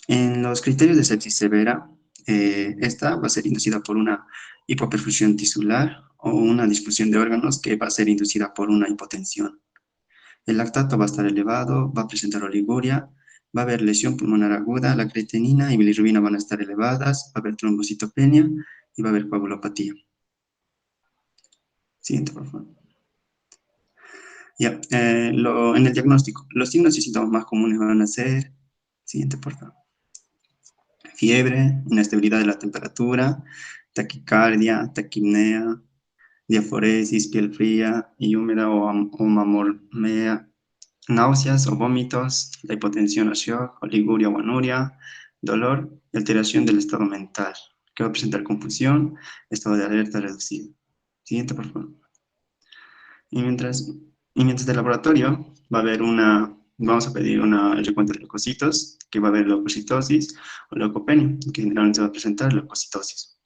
En los criterios de sepsis severa, esta va a ser inducida por una hipoperfusión tisular o una disfunción de órganos que va a ser inducida por una hipotensión. El lactato va a estar elevado, va a presentar oliguria, va a haber lesión pulmonar aguda, la creatinina y bilirrubina van a estar elevadas, va a haber trombocitopenia y va a haber coagulopatía. Siguiente, por favor. Ya, en el diagnóstico, los signos y síntomas más comunes van a ser, siguiente, por favor. Fiebre, inestabilidad de la temperatura, taquicardia, taquipnea, diaforesis, piel fría y húmeda o mamormea, náuseas o vómitos, la hipotensión o shock, oliguria o anuria, dolor y alteración del estado mental, que va a presentar confusión, estado de alerta reducido. Siguiente, por favor. Y mientras de laboratorio va a haber vamos a pedir el recuento de leucocitos, que va a haber leucocitosis o leucopenia, que generalmente va a presentar leucocitosis.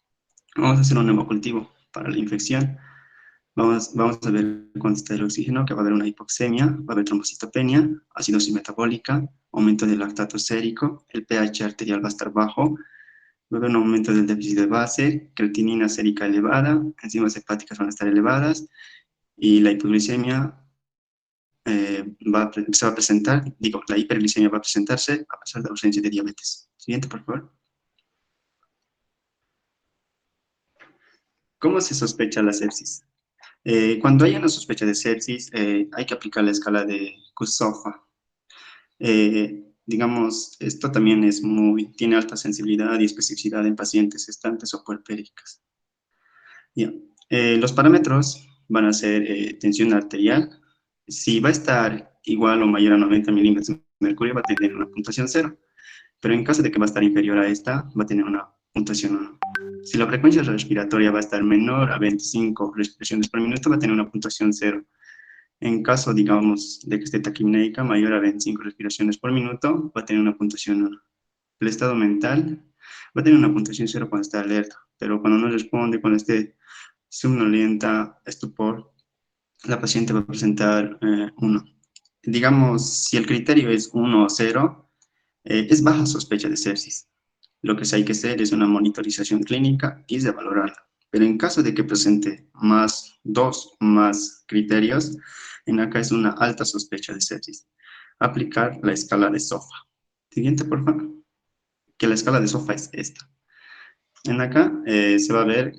Vamos a hacer un hemocultivo para la infección. Vamos a ver cuánto está el oxígeno, que va a haber una hipoxemia, va a haber trombocitopenia, acidosis metabólica, aumento del lactato sérico, el pH arterial va a estar bajo, va a haber un aumento del déficit de base, creatinina sérica elevada, enzimas hepáticas van a estar elevadas, y la hipoglicemia se va a presentar, la hiperglicemia va a presentarse a pesar de la ausencia de diabetes. Siguiente, por favor. ¿Cómo se sospecha la sepsis? Cuando hay una sospecha de sepsis, hay que aplicar la escala de Q-SOFA. Digamos, esto también tiene alta sensibilidad y especificidad en pacientes gestantes o puerpéricas. Los parámetros van a ser tensión arterial. Si va a estar igual o mayor a 90 milímetros de mercurio, va a tener una puntuación 0. Pero en caso de que va a estar inferior a esta, va a tener una puntuación 1. Si la frecuencia respiratoria va a estar menor a 25 respiraciones por minuto, va a tener una puntuación 0. En caso, digamos, de que esté taquipnéica mayor a 25 respiraciones por minuto, va a tener una puntuación 1. El estado mental va a tener una puntuación 0 cuando está alerta, pero cuando no responde, cuando esté somnolienta, estupor, la paciente va a presentar 1. Digamos, si el criterio es 1 o 0, es baja sospecha de sepsis. Lo que sí hay que hacer es una monitorización clínica y de valorarla. Pero en caso de que presente dos más criterios, en acá es una alta sospecha de sepsis. Aplicar la escala de SOFA. Siguiente, por favor. Que la escala de SOFA es esta. En acá se va a ver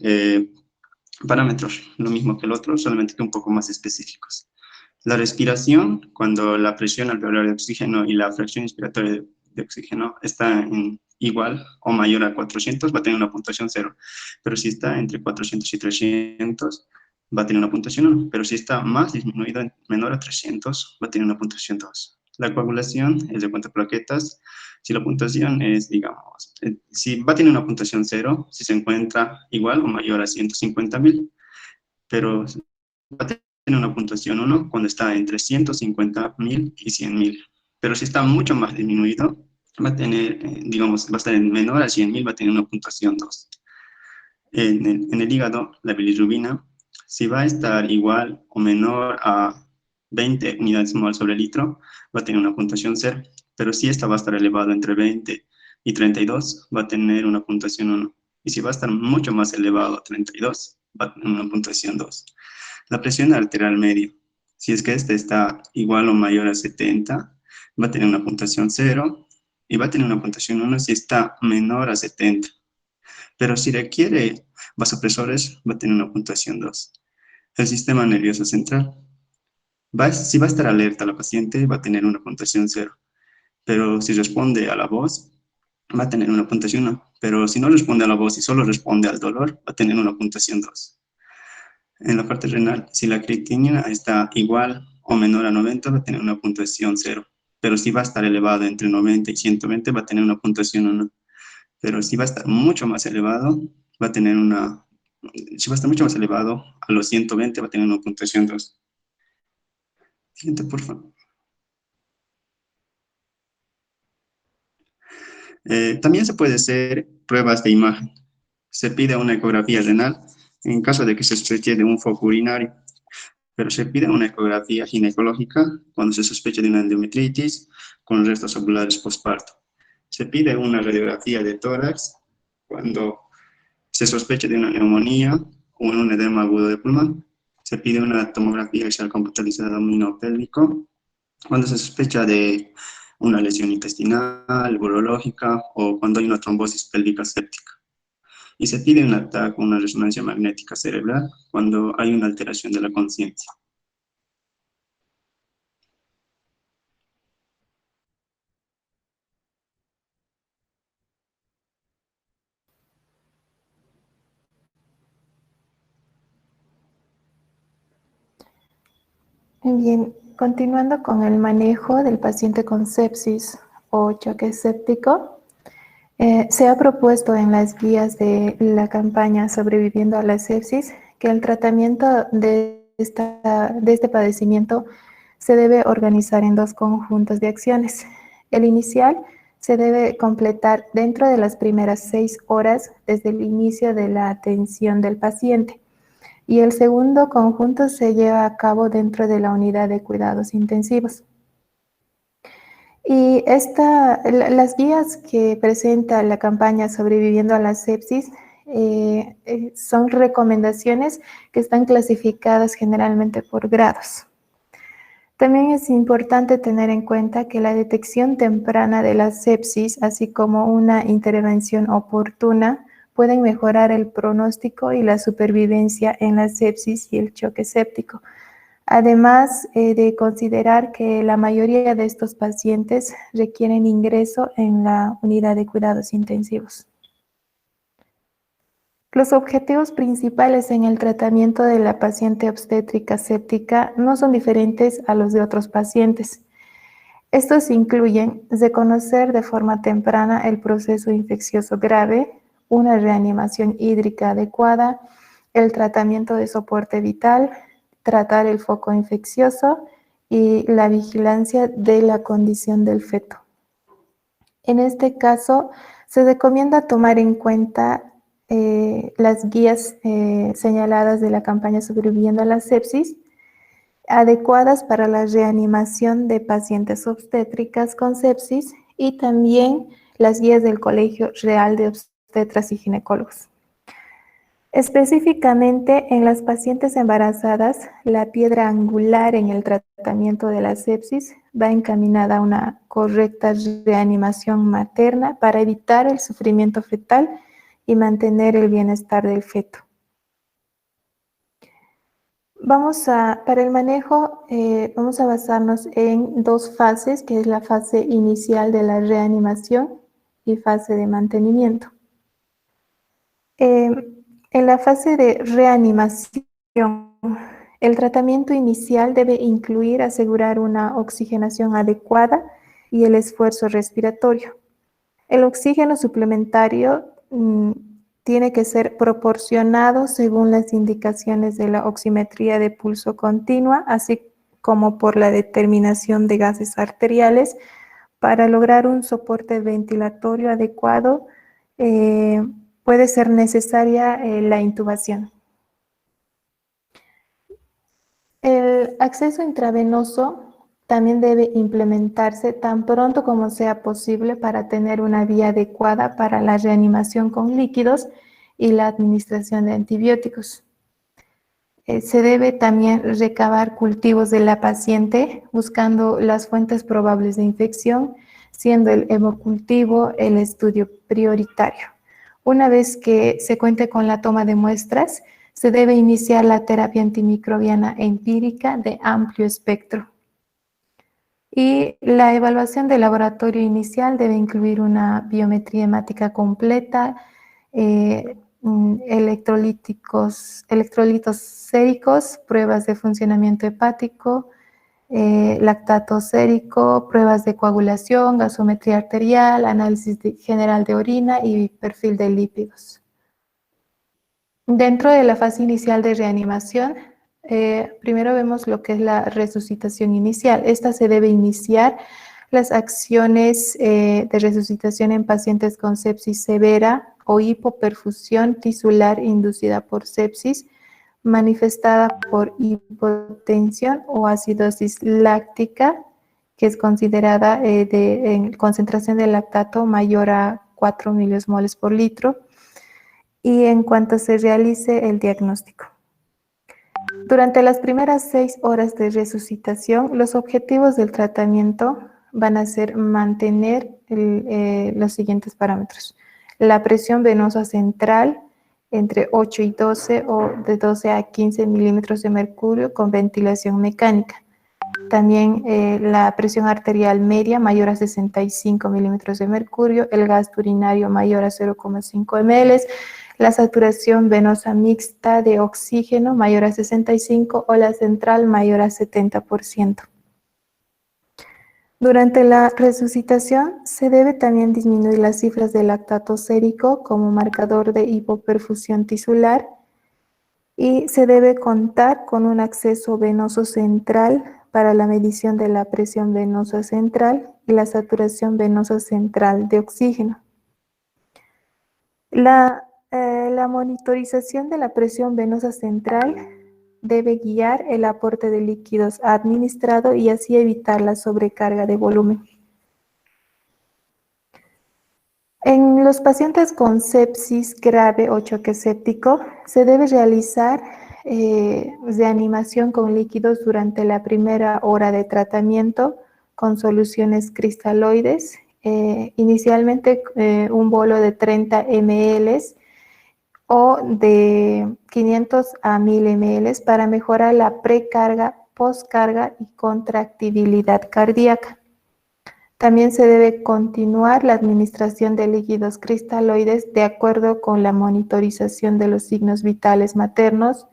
parámetros, lo mismo que el otro, solamente que un poco más específicos. La respiración, cuando la presión alveolar de oxígeno y la fracción inspiratoria de oxígeno está igual o mayor a 400, va a tener una puntuación 0. Pero si está entre 400 y 300, va a tener una puntuación 1. Pero si está más disminuido, menor a 300, va a tener una puntuación 2. La coagulación es de plaquetas. Si la puntuación es, digamos, si va a tener una puntuación 0, si se encuentra igual o mayor a 150.000, pero va a tener una puntuación 1 cuando está entre 150.000 y 100.000. Pero si está mucho más disminuido, va a tener, digamos, va a estar en menor a 100.000, va a tener una puntuación 2. En el hígado, la bilirrubina, si va a estar igual o menor a 20 unidades mol sobre litro, va a tener una puntuación 0. Pero si esta va a estar elevado entre 20 y 32, va a tener una puntuación 1. Y si va a estar mucho más elevado a 32, va a tener una puntuación 2. La presión arterial media, si es que este está igual o mayor a 70, va a tener una puntuación 0 y va a tener una puntuación 1 si está menor a 70. Pero si requiere vasopresores, va a tener una puntuación 2. El sistema nervioso central, si va a estar alerta la paciente, va a tener una puntuación 0. Pero si responde a la voz, va a tener una puntuación 1. Pero si no responde a la voz y solo responde al dolor, va a tener una puntuación 2. En la parte renal, si la creatinina está igual o menor a 90, va a tener una puntuación 0. Pero si va a estar elevado entre 90 y 120, va a tener una puntuación 1. Pero si va a estar mucho más elevado, va a tener si va a estar mucho más elevado a los 120, va a tener una puntuación 2. Siguiente, por favor. También se puede hacer pruebas de imagen. Se pide una ecografía renal en caso de que se sospeche de un foco urinario, pero se pide una ecografía ginecológica cuando se sospecha de una endometritis con restos ovulares postparto. Se pide una radiografía de tórax cuando se sospecha de una neumonía o un edema agudo de pulmón. Se pide una tomografía axial computarizada abdominopélvico cuando se sospecha de una lesión intestinal, urológica o cuando hay una trombosis pélvica séptica. Y se pide un TAC, una resonancia magnética cerebral, cuando hay una alteración de la conciencia. Bien, continuando con el manejo del paciente con sepsis o choque séptico, se ha propuesto en las guías de la campaña Sobreviviendo a la sepsis que el tratamiento de este padecimiento se debe organizar en 2 conjuntos de acciones. El inicial se debe completar dentro de las primeras 6 horas desde el inicio de la atención del paciente y el segundo conjunto se lleva a cabo dentro de la unidad de cuidados intensivos. Y las guías que presenta la campaña Sobreviviendo a la Sepsis son recomendaciones que están clasificadas generalmente por grados. También es importante tener en cuenta que la detección temprana de la sepsis, así como una intervención oportuna, pueden mejorar el pronóstico y la supervivencia en la sepsis y el choque séptico. Además de considerar que la mayoría de estos pacientes requieren ingreso en la unidad de cuidados intensivos. Los objetivos principales en el tratamiento de la paciente obstétrica séptica no son diferentes a los de otros pacientes. Estos incluyen reconocer de forma temprana el proceso infeccioso grave, una reanimación hídrica adecuada, el tratamiento de soporte vital, tratar el foco infeccioso y la vigilancia de la condición del feto. En este caso, se recomienda tomar en cuenta las guías señaladas de la campaña Sobreviviendo a la Sepsis, adecuadas para la reanimación de pacientes obstétricas con sepsis y también las guías del Colegio Real de Obstetras y Ginecólogos. Específicamente en las pacientes embarazadas, la piedra angular en el tratamiento de la sepsis va encaminada a una correcta reanimación materna para evitar el sufrimiento fetal y mantener el bienestar del feto. Para el manejo, vamos a basarnos en dos fases, que es la fase inicial de la reanimación y fase de mantenimiento. En la fase de reanimación, el tratamiento inicial debe incluir asegurar una oxigenación adecuada y el esfuerzo respiratorio. El oxígeno suplementario tiene que ser proporcionado según las indicaciones de la oximetría de pulso continua, así como por la determinación de gases arteriales para lograr un soporte ventilatorio adecuado. Puede ser necesaria la intubación. El acceso intravenoso también debe implementarse tan pronto como sea posible para tener una vía adecuada para la reanimación con líquidos y la administración de antibióticos. Se debe también recabar cultivos de la paciente buscando las fuentes probables de infección, siendo el hemocultivo el estudio prioritario. Una vez que se cuente con la toma de muestras, se debe iniciar la terapia antimicrobiana empírica de amplio espectro. Y la evaluación de laboratorio inicial debe incluir una biometría hemática completa, electrolitos séricos, pruebas de funcionamiento hepático, lactato sérico, pruebas de coagulación, gasometría arterial, análisis general de orina y perfil de lípidos. Dentro de la fase inicial de reanimación, primero vemos lo que es la resucitación inicial. Esta se debe iniciar las acciones de resucitación en pacientes con sepsis severa o hipoperfusión tisular inducida por sepsis, manifestada por hipotensión o acidosis láctica, que es considerada en concentración de lactato mayor a 4 milimoles por litro, y en cuanto se realice el diagnóstico. Durante las primeras 6 horas de resucitación, los objetivos del tratamiento van a ser mantener los siguientes parámetros. La presión venosa central entre 8 y 12 o de 12 a 15 milímetros de mercurio con ventilación mecánica. También la presión arterial media mayor a 65 milímetros de mercurio, el gasto urinario mayor a 0,5 ml, la saturación venosa mixta de oxígeno mayor a 65 o la central mayor a 70%. Durante la resucitación se debe también disminuir las cifras de lactato sérico como marcador de hipoperfusión tisular y se debe contar con un acceso venoso central para la medición de la presión venosa central y la saturación venosa central de oxígeno. La La monitorización de la presión venosa central debe guiar el aporte de líquidos administrado y así evitar la sobrecarga de volumen. En los pacientes con sepsis grave o choque séptico, se debe realizar reanimación con líquidos durante la primera hora de tratamiento con soluciones cristaloides, inicialmente un bolo de 30 ml o de 500 a 1000 ml para mejorar la precarga, postcarga y contractibilidad cardíaca. También se debe continuar la administración de líquidos cristaloides de acuerdo con la monitorización de los signos vitales maternos,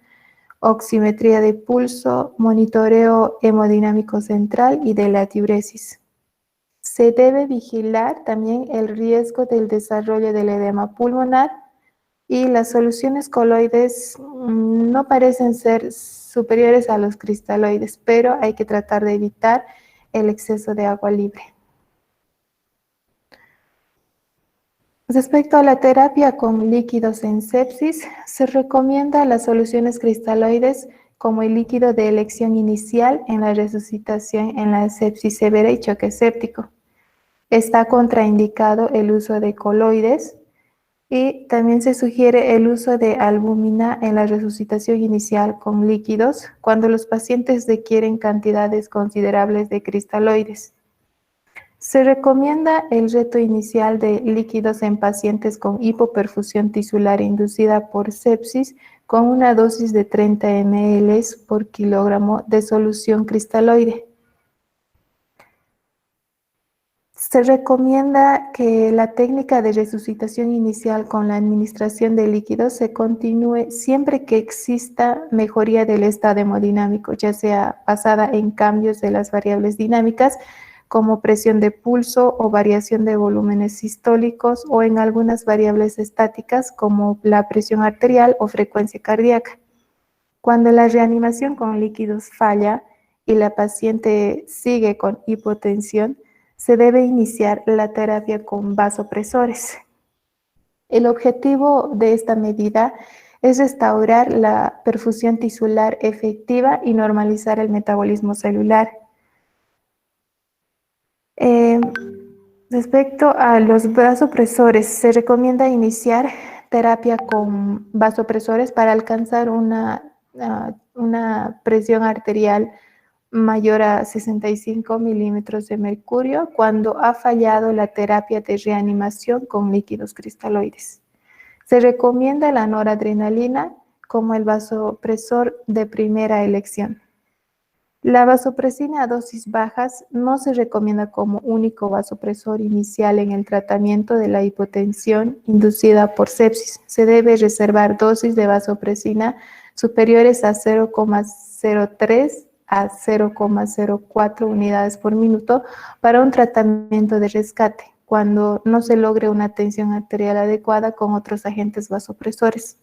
oximetría de pulso, monitoreo hemodinámico central y de la diuresis. Se debe vigilar también el riesgo del desarrollo del edema pulmonar y las soluciones coloides no parecen ser superiores a los cristaloides, pero hay que tratar de evitar el exceso de agua libre. Respecto a la terapia con líquidos en sepsis, se recomienda las soluciones cristaloides como el líquido de elección inicial en la resucitación en la sepsis severa y choque séptico. Está contraindicado el uso de coloides y también se sugiere el uso de albúmina en la resucitación inicial con líquidos cuando los pacientes requieren cantidades considerables de cristaloides. Se recomienda el reto inicial de líquidos en pacientes con hipoperfusión tisular inducida por sepsis con una dosis de 30 ml por kilogramo de solución cristaloide. Se recomienda que la técnica de resucitación inicial con la administración de líquidos se continúe siempre que exista mejoría del estado hemodinámico, ya sea basada en cambios de las variables dinámicas como presión de pulso o variación de volúmenes sistólicos o en algunas variables estáticas como la presión arterial o frecuencia cardíaca. Cuando la reanimación con líquidos falla y la paciente sigue con hipotensión, se debe iniciar la terapia con vasopresores. El objetivo de esta medida es restaurar la perfusión tisular efectiva y normalizar el metabolismo celular. Respecto a los vasopresores, se recomienda iniciar terapia con vasopresores para alcanzar una presión arterial mayor a 65 milímetros de mercurio cuando ha fallado la terapia de reanimación con líquidos cristaloides. Se recomienda la noradrenalina como el vasopresor de primera elección. La vasopresina a dosis bajas no se recomienda como único vasopresor inicial en el tratamiento de la hipotensión inducida por sepsis. Se debe reservar dosis de vasopresina superiores a 0,03 a 0,04 unidades por minuto para un tratamiento de rescate, cuando no se logre una tensión arterial adecuada con otros agentes vasopresores.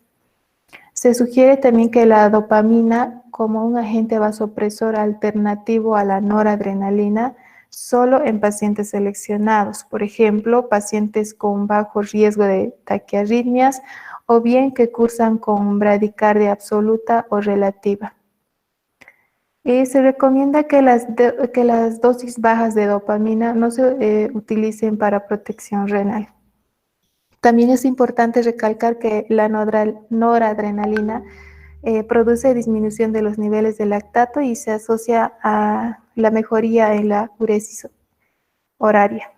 Se sugiere también que la dopamina como un agente vasopresor alternativo a la noradrenalina solo en pacientes seleccionados, por ejemplo, pacientes con bajo riesgo de taquiarritmias o bien que cursan con bradicardia absoluta o relativa. Y se recomienda que las dosis bajas de dopamina no se utilicen para protección renal. También es importante recalcar que la noradrenalina produce disminución de los niveles de lactato y se asocia a la mejoría en la uresis horaria.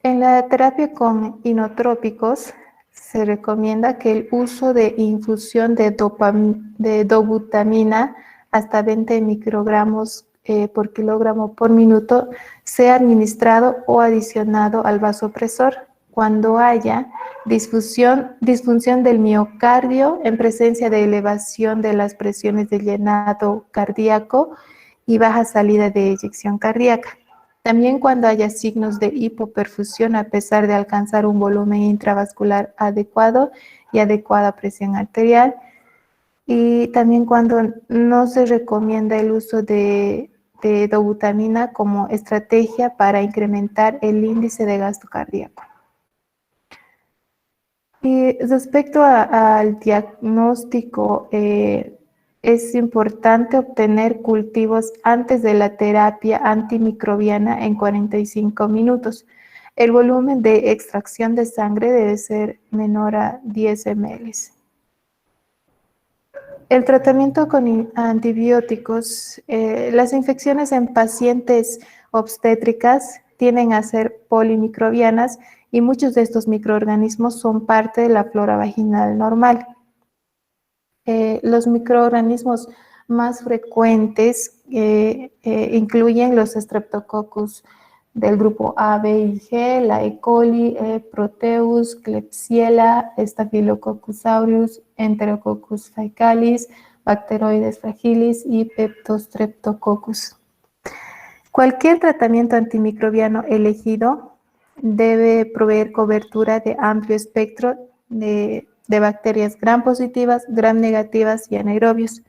En la terapia con inotrópicos se recomienda que el uso de infusión de dobutamina hasta 20 microgramos por kilogramo por minuto sea administrado o adicionado al vasopresor cuando haya disfunción del miocardio en presencia de elevación de las presiones de llenado cardíaco y baja salida de eyección cardíaca. También cuando haya signos de hipoperfusión a pesar de alcanzar un volumen intravascular adecuado y adecuada presión arterial. Y también cuando no se recomienda el uso de de dobutamina como estrategia para incrementar el índice de gasto cardíaco. Y respecto al diagnóstico, es importante obtener cultivos antes de la terapia antimicrobiana en 45 minutos. El volumen de extracción de sangre debe ser menor a 10 ml. El tratamiento con antibióticos, las infecciones en pacientes obstétricas tienden a ser polimicrobianas y muchos de estos microorganismos son parte de la flora vaginal normal. Los microorganismos más frecuentes incluyen los Streptococcus del grupo A, B y G, la E. coli, Proteus, Klebsiella, Staphylococcus aureus, Enterococcus faecalis, Bacteroides fragilis y Peptostreptococcus. Cualquier tratamiento antimicrobiano elegido debe proveer cobertura de amplio espectro de bacterias gram positivas, gram negativas y anaerobios.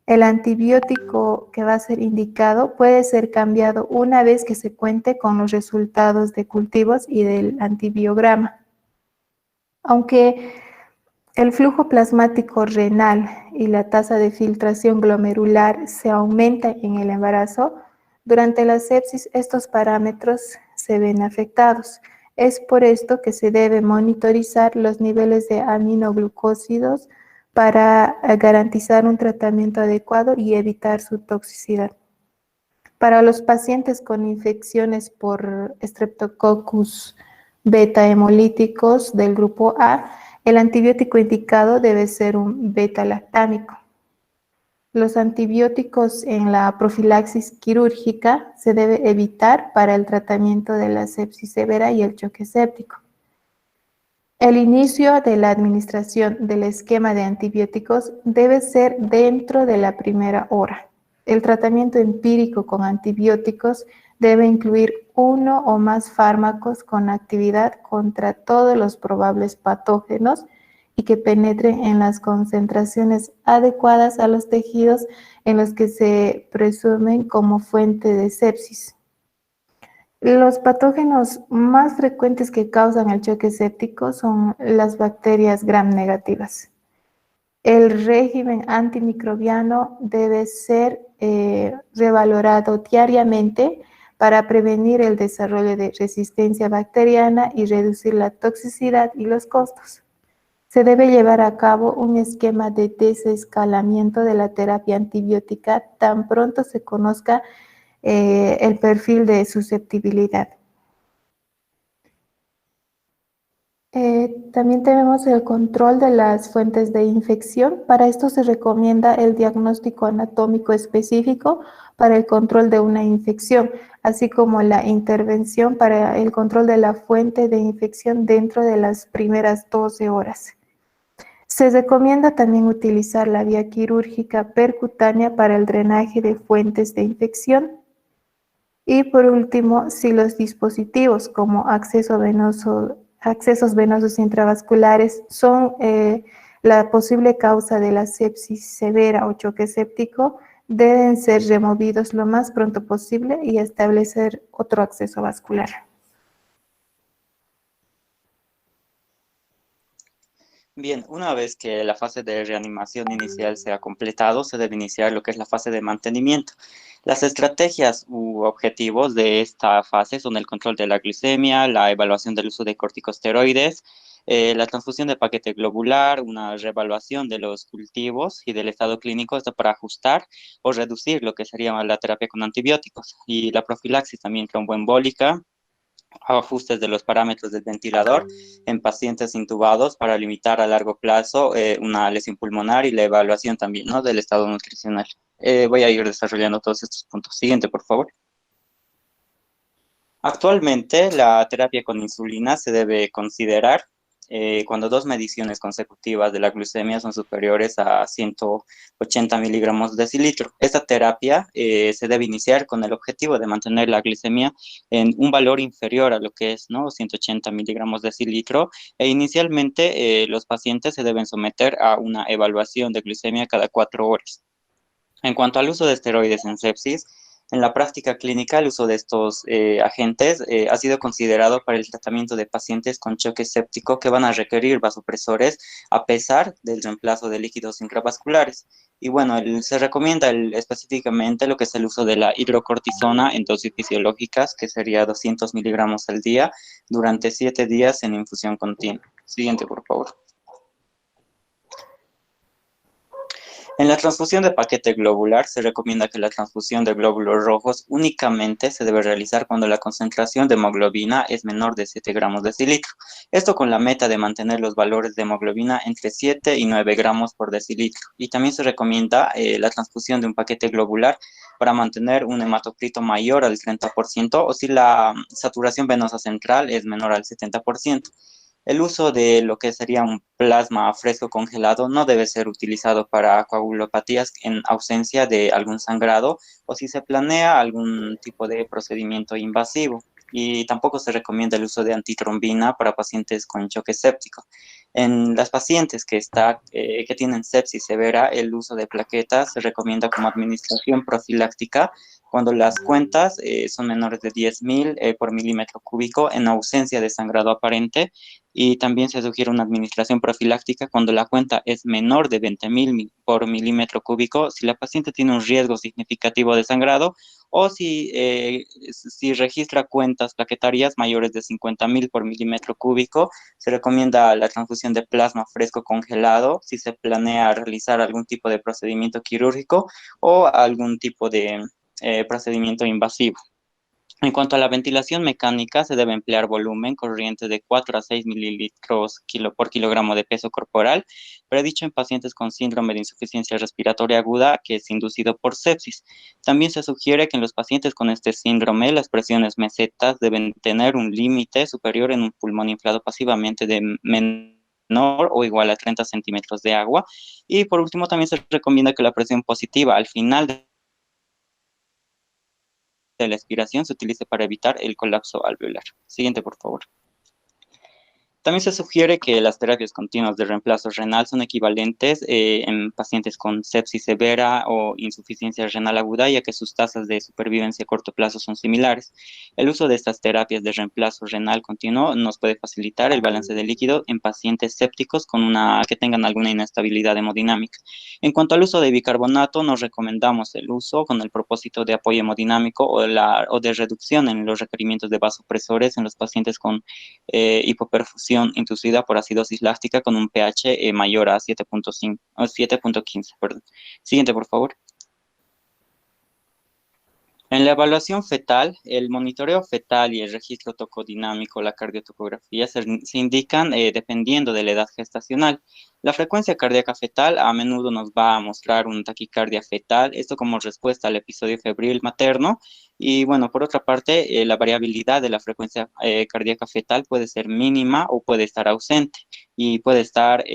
El antibiótico que va a ser indicado puede ser cambiado una vez que se cuente con los resultados de cultivos y del antibiograma. Aunque el flujo plasmático renal y la tasa de filtración glomerular se aumenta en el embarazo, durante la sepsis estos parámetros se ven afectados. Es por esto que se debe monitorizar los niveles de aminoglucósidos para garantizar un tratamiento adecuado y evitar su toxicidad. Para los pacientes con infecciones por Streptococcus beta hemolíticos del grupo A, el antibiótico indicado debe ser un beta-lactámico. Los antibióticos en la profilaxis quirúrgica se debe evitar para el tratamiento de la sepsis severa y el choque séptico. El inicio de la administración del esquema de antibióticos debe ser dentro de la primera hora. El tratamiento empírico con antibióticos debe incluir uno o más fármacos con actividad contra todos los probables patógenos y que penetren en las concentraciones adecuadas a los tejidos en los que se presumen como fuente de sepsis. Los patógenos más frecuentes que causan el choque séptico son las bacterias gram negativas. El régimen antimicrobiano debe ser revalorado diariamente para prevenir el desarrollo de resistencia bacteriana y reducir la toxicidad y los costos. Se debe llevar a cabo un esquema de desescalamiento de la terapia antibiótica tan pronto se conozca el perfil de susceptibilidad. También tenemos el control de las fuentes de infección. Para esto se recomienda el diagnóstico anatómico específico para el control de una infección, así como la intervención para el control de la fuente de infección dentro de las primeras 12 horas. Se recomienda también utilizar la vía quirúrgica percutánea para el drenaje de fuentes de infección. Y por último, si los dispositivos como accesos venosos intravasculares son la posible causa de la sepsis severa o choque séptico, deben ser removidos lo más pronto posible y establecer otro acceso vascular. Bien, una vez que la fase de reanimación inicial se ha completado, se debe iniciar lo que es la fase de mantenimiento. Las estrategias u objetivos de esta fase son el control de la glicemia, la evaluación del uso de corticosteroides, la transfusión de paquete globular, una reevaluación de los cultivos y del estado clínico, esto para ajustar o reducir lo que sería la terapia con antibióticos, y la profilaxis también tromboembólica, ajustes de los parámetros del ventilador en pacientes intubados para limitar a largo plazo una lesión pulmonar y la evaluación también, ¿no?, del estado nutricional. Voy a ir desarrollando todos estos puntos. Siguiente, por favor. Actualmente, la terapia con insulina se debe considerar cuando dos mediciones consecutivas de la glucemia son superiores a 180 miligramos decilitro. Esta terapia se debe iniciar con el objetivo de mantener la glicemia en un valor inferior a lo que es, ¿no?, 180 miligramos decilitro, e inicialmente los pacientes se deben someter a una evaluación de glucemia cada 4 horas. En cuanto al uso de esteroides en sepsis, En la práctica clínica, el uso de estos agentes ha sido considerado para el tratamiento de pacientes con choque séptico que van a requerir vasopresores a pesar del reemplazo de líquidos intravasculares. Y bueno, se recomienda específicamente lo que es el uso de la hidrocortisona en dosis fisiológicas, que sería 200 miligramos al día, durante 7 días en infusión continua. Siguiente, por favor. En la transfusión de paquete globular se recomienda que la transfusión de glóbulos rojos únicamente se debe realizar cuando la concentración de hemoglobina es menor de 7 gramos decilitro. Esto con la meta de mantener los valores de hemoglobina entre 7 y 9 gramos por decilitro. Y también se recomienda la transfusión de un paquete globular para mantener un hematocrito mayor al 30% o si la saturación venosa central es menor al 70%. El uso de lo que sería un plasma fresco congelado no debe ser utilizado para coagulopatías en ausencia de algún sangrado o si se planea algún tipo de procedimiento invasivo. Y tampoco se recomienda el uso de antitrombina para pacientes con choque séptico. En las pacientes que tienen sepsis severa, el uso de plaquetas se recomienda como administración profiláctica cuando las cuentas son menores de 10.000 por milímetro cúbico en ausencia de sangrado aparente, y también se sugiere una administración profiláctica cuando la cuenta es menor de 20.000 por milímetro cúbico si la paciente tiene un riesgo significativo de sangrado o si registra cuentas plaquetarias mayores de 50.000 por milímetro cúbico. Se recomienda la transfusión de plasma fresco congelado si se planea realizar algún tipo de procedimiento quirúrgico o algún tipo de procedimiento invasivo. En cuanto a la ventilación mecánica, se debe emplear volumen corriente de 4 a 6 mililitros por kilogramo de peso corporal, predicho en pacientes con síndrome de insuficiencia respiratoria aguda que es inducido por sepsis. También se sugiere que en los pacientes con este síndrome, las presiones mesetas deben tener un límite superior en un pulmón inflado pasivamente de menor o igual a 30 centímetros de agua. Y por último, también se recomienda que la presión positiva al final de la expiración se utilice para evitar el colapso alveolar. Siguiente, por favor. También se sugiere que las terapias continuas de reemplazo renal son equivalentes en pacientes con sepsis severa o insuficiencia renal aguda, ya que sus tasas de supervivencia a corto plazo son similares. El uso de estas terapias de reemplazo renal continuo nos puede facilitar el balance de líquido en pacientes sépticos que tengan alguna inestabilidad hemodinámica. En cuanto al uso de bicarbonato, nos recomendamos el uso con el propósito de apoyo hemodinámico o de reducción en los requerimientos de vasopresores en los pacientes con hipoperfusión inducida por acidosis láctica con un pH mayor a 7.5 o 7.15, perdón. Siguiente, por favor. En la evaluación fetal, el monitoreo fetal y el registro tocodinámico, la cardiotocografía, se indican dependiendo de la edad gestacional. La frecuencia cardíaca fetal a menudo nos va a mostrar una taquicardia fetal, esto como respuesta al episodio febril materno. Y bueno, por otra parte, la variabilidad de la frecuencia cardíaca fetal puede ser mínima o puede estar ausente y puede estar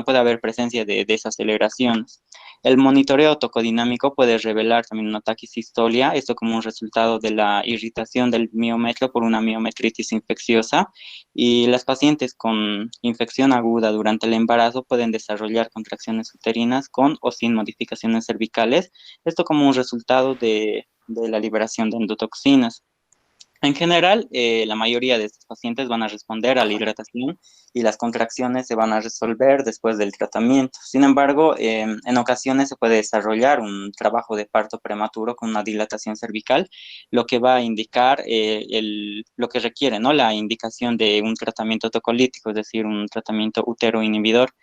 puede haber presencia de desaceleraciones. El monitoreo tocodinámico puede revelar también una taquisistolia, esto como un resultado de la irritación del miometrio por una miometritis infecciosa, y las pacientes con infección aguda durante el embarazo pueden desarrollar contracciones uterinas con o sin modificaciones cervicales, esto como un resultado de la liberación de endotoxinas. En general, la mayoría de estos pacientes van a responder a la hidratación y las contracciones se van a resolver después del tratamiento. Sin embargo, en ocasiones se puede desarrollar un trabajo de parto prematuro con una dilatación cervical, lo que va a indicar lo que requiere, ¿no? La indicación de un tratamiento tocolítico, es decir, un tratamiento uteroinhibidor.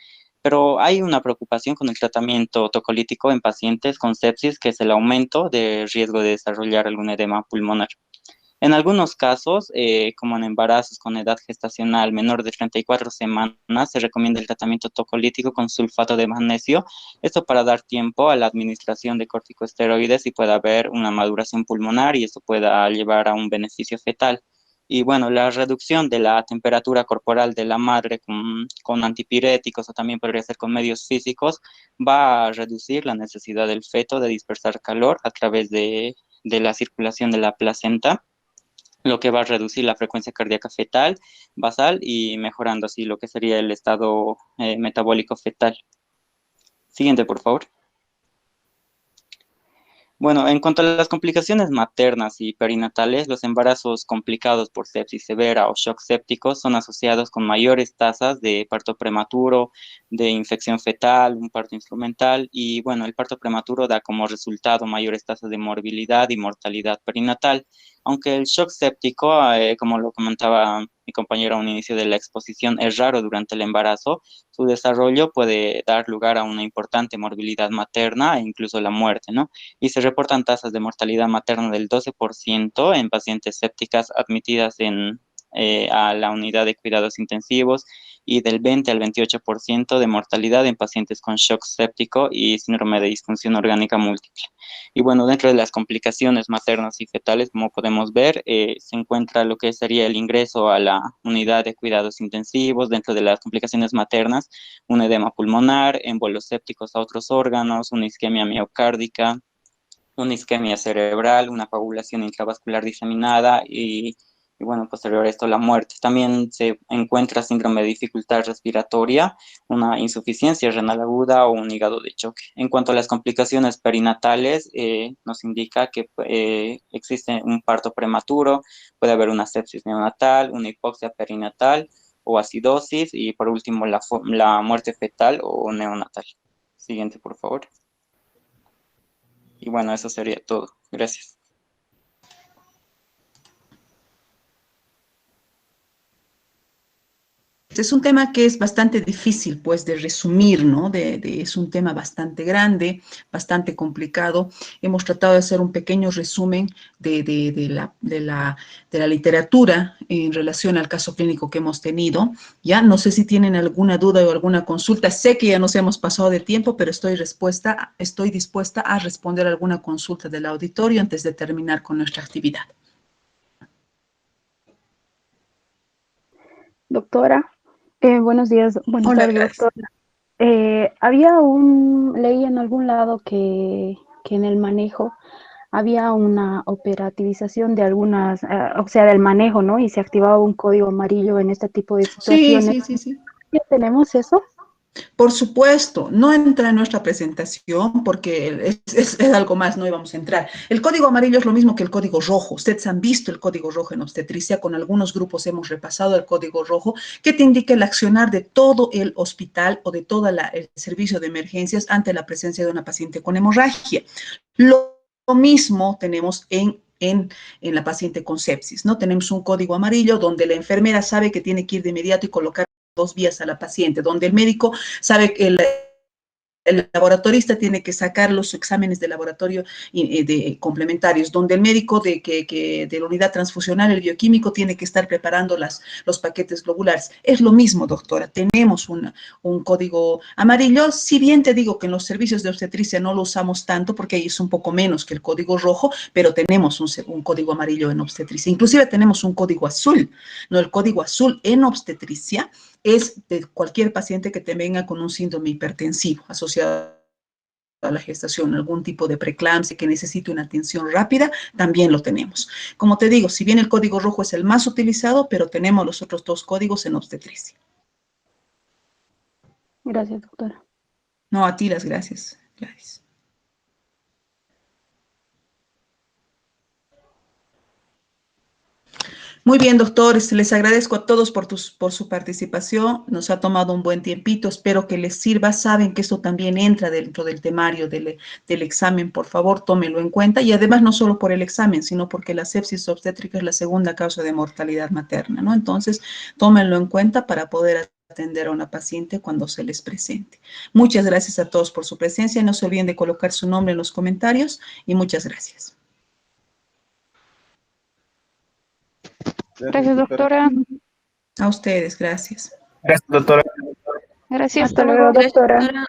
Pero hay una preocupación con el tratamiento tocolítico en pacientes con sepsis, que es el aumento de riesgo de desarrollar algún edema pulmonar. En algunos casos, como en embarazos con edad gestacional menor de 34 semanas, se recomienda el tratamiento tocolítico con sulfato de magnesio, esto para dar tiempo a la administración de corticosteroides y pueda haber una maduración pulmonar y esto pueda llevar a un beneficio fetal. Y bueno, la reducción de la temperatura corporal de la madre con antipiréticos o también podría ser con medios físicos va a reducir la necesidad del feto de dispersar calor a través de la circulación de la placenta, lo que va a reducir la frecuencia cardíaca fetal, basal y mejorando así lo que sería el estado metabólico fetal. Siguiente, por favor. Bueno, en cuanto a las complicaciones maternas y perinatales, los embarazos complicados por sepsis severa o shock séptico son asociados con mayores tasas de parto prematuro, de infección fetal, un parto instrumental y bueno, el parto prematuro da como resultado mayores tasas de morbilidad y mortalidad perinatal. Aunque el shock séptico, como lo comentaba mi compañero a un inicio de la exposición, es raro durante el embarazo, su desarrollo puede dar lugar a una importante morbilidad materna e incluso la muerte, ¿no? Y se reportan tasas de mortalidad materna del 12% en pacientes sépticas admitidas a la unidad de cuidados intensivos y del 20 al 28% de mortalidad en pacientes con shock séptico y síndrome de disfunción orgánica múltiple. Y bueno, dentro de las complicaciones maternas y fetales, como podemos ver, se encuentra lo que sería el ingreso a la unidad de cuidados intensivos. Dentro de las complicaciones maternas, un edema pulmonar, embolos sépticos a otros órganos, una isquemia miocárdica, una isquemia cerebral, una coagulación intravascular diseminada y bueno, posterior a esto la muerte. También se encuentra síndrome de dificultad respiratoria, una insuficiencia renal aguda o un hígado de choque. En cuanto a las complicaciones perinatales, nos indica que existe un parto prematuro, puede haber una sepsis neonatal, una hipoxia perinatal o acidosis y por último la muerte fetal o neonatal. Siguiente, por favor. Y bueno, eso sería todo. Gracias. Es un tema que es bastante difícil, pues, de resumir, ¿no? Es un tema bastante grande, bastante complicado. Hemos tratado de hacer un pequeño resumen de la literatura en relación al caso clínico que hemos tenido. Ya no sé si tienen alguna duda o alguna consulta. Sé que ya nos hemos pasado de tiempo, pero estoy dispuesta a responder alguna consulta del auditorio antes de terminar con nuestra actividad. Doctora, buenos días, buenas Hola, tardes, Gladys. doctora. Leí en algún lado que en el manejo había una operativización de algunas, o sea, del manejo, ¿no? Y se activaba un código amarillo en este tipo de Sí, situaciones. sí, sí, sí. ¿Ya tenemos eso? Por supuesto, no entra en nuestra presentación porque es algo más, no íbamos a entrar. El código amarillo es lo mismo que el código rojo. Ustedes han visto el código rojo en obstetricia, con algunos grupos hemos repasado el código rojo, que te indica el accionar de todo el hospital o de todo el servicio de emergencias ante la presencia de una paciente con hemorragia. Lo mismo tenemos en la paciente con sepsis, ¿no? Tenemos un código amarillo donde la enfermera sabe que tiene que ir de inmediato y colocar 2 vías a la paciente, donde el médico sabe que el laboratorista tiene que sacar los exámenes de laboratorio complementarios, donde el médico de la unidad transfusional, el bioquímico, tiene que estar preparando los paquetes globulares. Es lo mismo, doctora, tenemos un código amarillo, si bien te digo que en los servicios de obstetricia no lo usamos tanto, porque ahí es un poco menos que el código rojo, pero tenemos un código amarillo en obstetricia. Inclusive tenemos un código azul, ¿no? El código azul en obstetricia es de cualquier paciente que te venga con un síndrome hipertensivo asociado a la gestación, algún tipo de preeclampsia que necesite una atención rápida, también lo tenemos. Como te digo, si bien el código rojo es el más utilizado, pero tenemos los otros 2 códigos en obstetricia. Gracias, doctora. No, a ti las gracias, Gladys. Muy bien, doctores, les agradezco a todos por su participación. Nos ha tomado un buen tiempito, espero que les sirva. Saben que esto también entra dentro del temario del examen, por favor, tómenlo en cuenta. Y además no solo por el examen, sino porque la sepsis obstétrica es la segunda causa de mortalidad materna, ¿no? Entonces, tómenlo en cuenta para poder atender a una paciente cuando se les presente. Muchas gracias a todos por su presencia. No se olviden de colocar su nombre en los comentarios y muchas gracias. Gracias, doctora. A ustedes, gracias. Gracias, doctora. Gracias, Hasta hasta luego, luego. doctora.